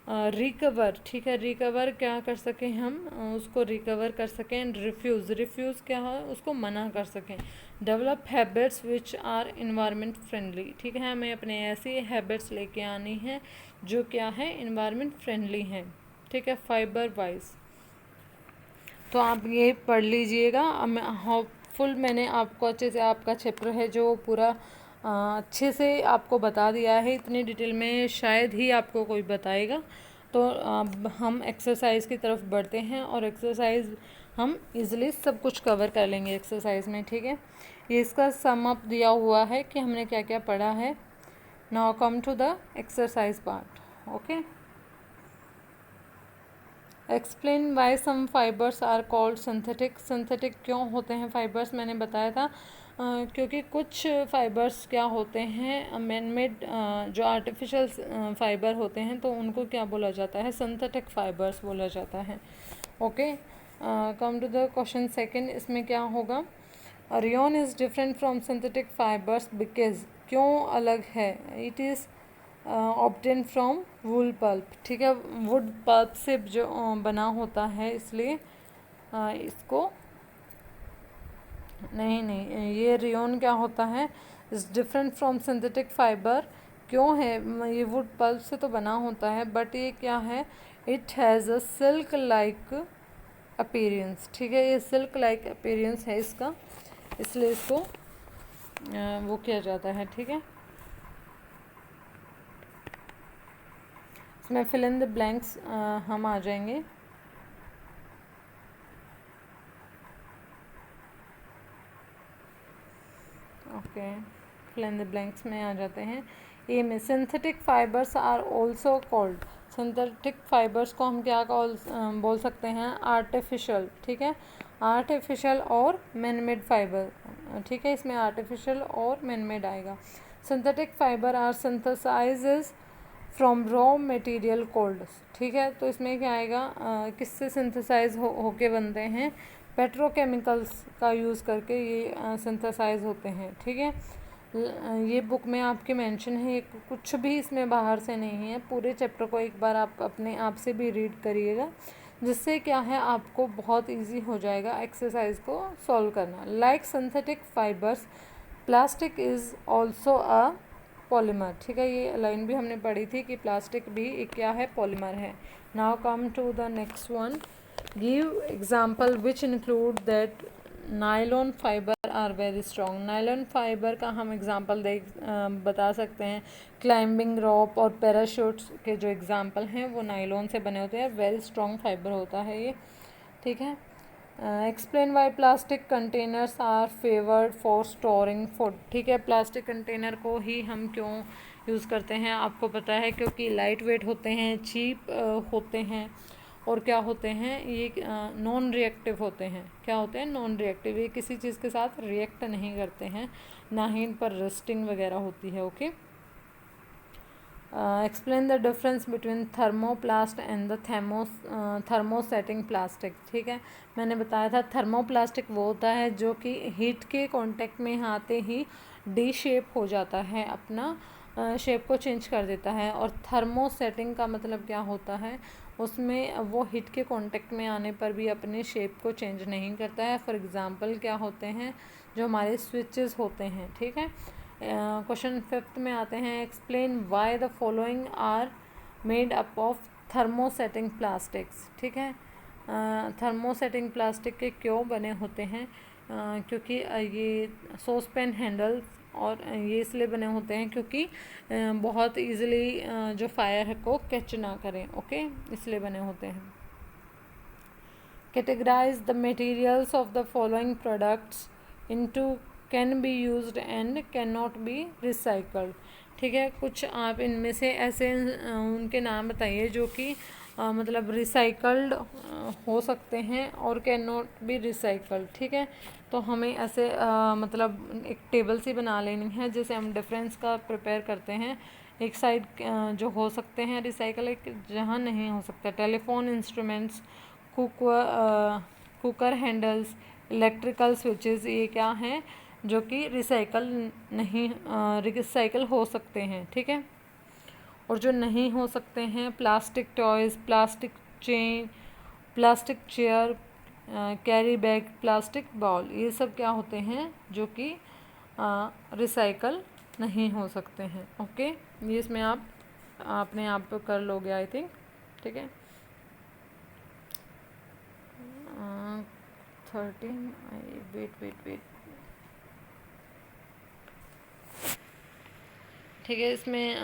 रिकवर, ठीक है, रिकवर क्या कर सकें हम, उसको रिकवर कर सकें। रिफ्यूज़, रिफ्यूज़ क्या है, उसको मना कर सकें। Develop habits which are environment friendly, ठीक है, हमें अपने ऐसी हैबिट्स लेके आनी है जो क्या है, इन्वायरमेंट फ्रेंडली हैं, ठीक है। फाइबर वाइज तो आप ये पढ़ लीजिएगा। होपफुल मैंने आपको अच्छे से, आपका चैप्टर है जो पूरा अच्छे से आपको बता दिया है, इतनी डिटेल में शायद ही आपको कोई बताएगा। तो अब हम एक्सरसाइज की तरफ बढ़ते हैं और एक्सरसाइज हम इजीली सब कुछ कवर कर लेंगे एक्सरसाइज में, ठीक है। ये इसका सम अप दिया हुआ है कि हमने क्या क्या पढ़ा है। Now come to the exercise part, okay. Explain why some fibres are called synthetic, synthetic क्यों होते हैं फाइबर्स, मैंने बताया था क्योंकि कुछ फाइबर्स क्या होते हैं, मैन मेड जो आर्टिफिशियल फाइबर होते हैं तो उनको क्या बोला जाता है, सिंथेटिक फाइबर्स बोला जाता है, okay. Come to the question second, इसमें क्या होगा, rayon is different from synthetic fibres because, क्यों अलग है, it is obtain from wool pulp, ठीक है, वुड पल्प से जो बना होता है इसलिए इसको नहीं, ये रेयॉन क्या होता है, is different from synthetic fibre, क्यों है, ये वुड पल्प से तो बना होता है बट ये क्या है, it has a silk like appearance, ठीक है, ये सिल्क लाइक अपीयरेंस है इसका, इसलिए इसको वो किया जाता है, ठीक है। इसमें फिल इन द ब्लैंक्स हम आ जाएंगे। Okay, fill in the blanks में आ जाते हैं। ए में synthetic fibres are also called, synthetic fibres को हम क्या बोल सकते हैं, आर्टिफिशियल, ठीक है, आर्टिफिशियल और मैनमेड फाइबर, ठीक है, इसमें आर्टिफिशियल और मैनमेड आएगा। Synthetic fibre are synthesizes from raw material called, ठीक है, तो इसमें क्या आएगा, किससे सिंथेसाइज होके बनते हैं, पेट्रोकेमिकल्स का यूज़ करके ये सिंथेसाइज होते हैं, ठीक है। ये बुक में आपके मेंशन है, कुछ भी इसमें बाहर से नहीं है, पूरे चैप्टर को एक बार आप अपने आप से भी रीड करिएगा, जिससे क्या है आपको बहुत इजी हो जाएगा एक्सरसाइज को सॉल्व करना। Like synthetic fibres plastic is also a polymer, ठीक है, ये लाइन भी हमने पढ़ी थी कि प्लास्टिक भी एक क्या है, पॉलीमर है। Now come to the next one, give example which include that nylon fibre are very strong, nylon fibre का हम एग्जाम्पल बता सकते हैं, क्लाइंबिंग रॉप और पैराशूट्स के जो एग्जाम्पल हैं वो नायलॉन से बने होते हैं, वेरी स्ट्रॉन्ग फाइबर होता है ये, ठीक है। Explain why plastic containers are favoured for storing food, ठीक है, प्लास्टिक कंटेनर को ही हम क्यों यूज़ करते हैं, आपको पता है क्योंकि लाइट वेट होते हैं, चीप होते हैं, और क्या होते हैं, ये नॉन रिएक्टिव होते हैं, क्या होते हैं, नॉन रिएक्टिव, ये किसी चीज़ के साथ रिएक्ट नहीं करते हैं, ना ही इन पर रस्टिंग वगैरह होती है, okay. Explain the difference between thermoplast and the thermosetting plastic, ठीक है, मैंने बताया था थर्मोप्लास्टिक वो होता है जो कि हीट के कांटेक्ट में आते ही डी शेप हो जाता है, अपना शेप को चेंज कर देता है, और थर्मोसेटिंग का मतलब क्या होता है, उसमें वो हीट के कांटेक्ट में आने पर भी अपने शेप को चेंज नहीं करता है। फॉर एग्ज़ाम्पल क्या होते हैं, जो हमारे स्विचेस होते हैं, ठीक है। क्वेश्चन फिफ्थ में आते हैं, explain why the following are made up of thermosetting plastics, ठीक है, थर्मोसेटिंग प्लास्टिक के क्यों बने होते हैं, क्योंकि ये सॉस पैन हैंडल्स और ये इसलिए बने होते हैं क्योंकि बहुत इजीली जो फायर को कैच ना करें, ओके, इसलिए बने होते हैं। Categorise the materials of the following products into can be used and can not be recycled, ठीक है, कुछ आप इनमें से ऐसे उनके नाम बताइए जो कि मतलब रिसाइकल्ड हो सकते हैं और कैन नॉट बी रिसाइकल्ड, ठीक है। तो हमें ऐसे मतलब एक टेबल सी बना लेनी है, जैसे हम डिफरेंस का प्रिपेयर करते हैं, एक साइड जो हो सकते हैं रिसाइकल, एक जहाँ नहीं हो सकता। Telephone instruments, cooker handles, electrical switches, ये क्या हैं जो कि रिसाइकल हो सकते हैं, ठीक है। और जो नहीं हो सकते हैं, plastic toys, plastic chain, plastic chair, carry bag, plastic ball, ये सब क्या होते हैं जो कि रिसाइकल नहीं हो सकते हैं। ओके, ये इसमें आप अपने आप कर लोगे आई थिंक, ठीक है। 13 वेट ठीक है। इसमें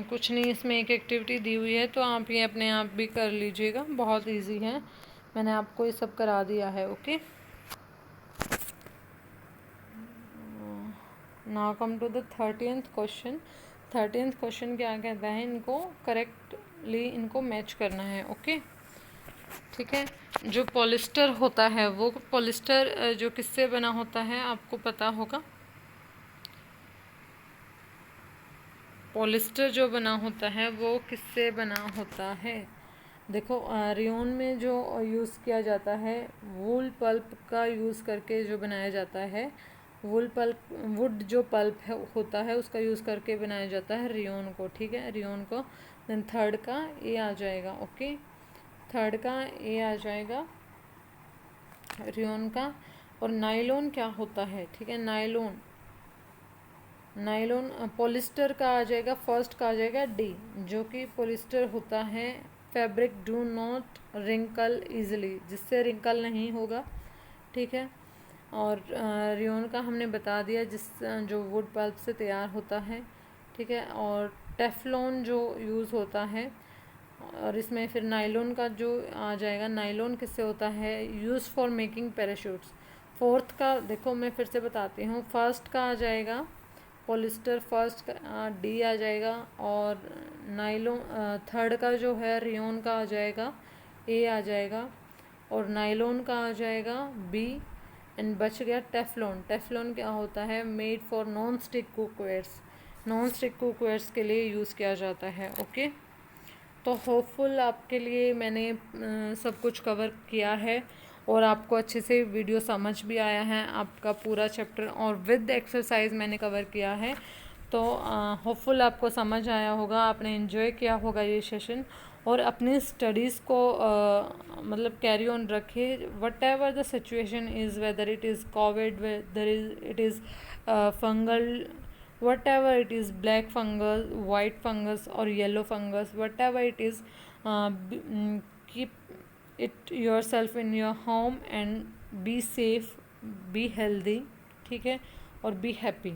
कुछ नहीं, इसमें एक एक्टिविटी दी हुई है तो आप ये अपने आप भी कर लीजिएगा, बहुत इजी है, मैंने आपको ये सब करा दिया है। Okay, now come to the 13th question. 13th question क्या कहता है, इनको करेक्टली इनको मैच करना है। ओके, ठीक है। जो पॉलिस्टर होता है, वो पॉलिस्टर जो किससे बना होता है आपको पता होगा। पॉलिस्टर जो बना होता है वो किससे बना होता है। देखो, रेयॉन में जो यूज़ किया जाता है, वूल पल्प का यूज़ करके जो बनाया जाता है, वुड जो पल्प होता है उसका यूज़ करके बनाया जाता है रेयॉन को, ठीक है, रेयॉन को। देन थर्ड का ए आ जाएगा। ओके, थर्ड का ए आ जाएगा रेयॉन का। और नायलॉन क्या होता है, ठीक है, नायलॉन पॉलिस्टर का आ जाएगा, फर्स्ट का आ जाएगा डी, जो कि पॉलिस्टर होता है fabric do not wrinkle easily, जिससे रिंकल नहीं होगा, ठीक है। और रेयॉन का हमने बता दिया, जो वुड पल्प से तैयार होता है, ठीक है। और टेफ्लॉन जो यूज़ होता है, और इसमें फिर नायलॉन का जो आ जाएगा, नायलॉन किससे होता है, use for making parachutes. Fourth का देखो मैं फिर से बताती हूँ, फर्स्ट का आ जाएगा पॉलिस्टर, फर्स्ट का डी आ जाएगा, और नायलॉन थर्ड का जो है रेयॉन का आ जाएगा, ए आ जाएगा, और नायलॉन का आ जाएगा बी, एंड बच गया टेफ्लॉन। टेफ्लॉन क्या होता है, made for non stick cookwares, non stick cookwares के लिए यूज़ किया जाता है। ओके, तो होपफुल आपके लिए मैंने सब कुछ कवर किया है और आपको अच्छे से वीडियो समझ भी आया है, आपका पूरा चैप्टर और विद एक्सरसाइज मैंने कवर किया है। तो होपफुल आपको समझ आया होगा, आपने एंजॉय किया होगा ये सेशन, और अपनी स्टडीज़ को मतलब कैरी ऑन रखे, what ever the situation is, whether it is Covid, whether it is fungal, whatever it is, black fungus, white fungus or yellow fungus, whatever it is, keep it yourself in your home and be safe, be healthy, ठीक है, और be happy।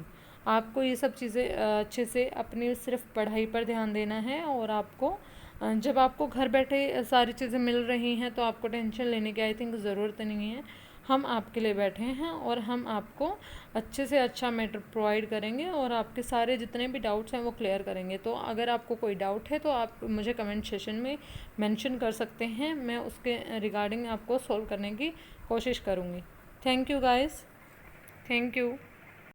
आपको ये सब चीज़ें अच्छे से अपनी सिर्फ पढ़ाई पर ध्यान देना है, और आपको जब आपको घर बैठे सारी चीज़ें मिल रही हैं तो आपको टेंशन लेने की आई थिंक ज़रूरत नहीं है। हम आपके लिए बैठे हैं और हम आपको अच्छे से अच्छा मैटर प्रोवाइड करेंगे, और आपके सारे जितने भी डाउट्स हैं वो क्लियर करेंगे। तो अगर आपको कोई डाउट है तो आप मुझे कमेंट सेशन में मेंशन कर सकते हैं, मैं उसके रिगार्डिंग आपको सॉल्व करने की कोशिश करूँगी। Thank you guys, thank you.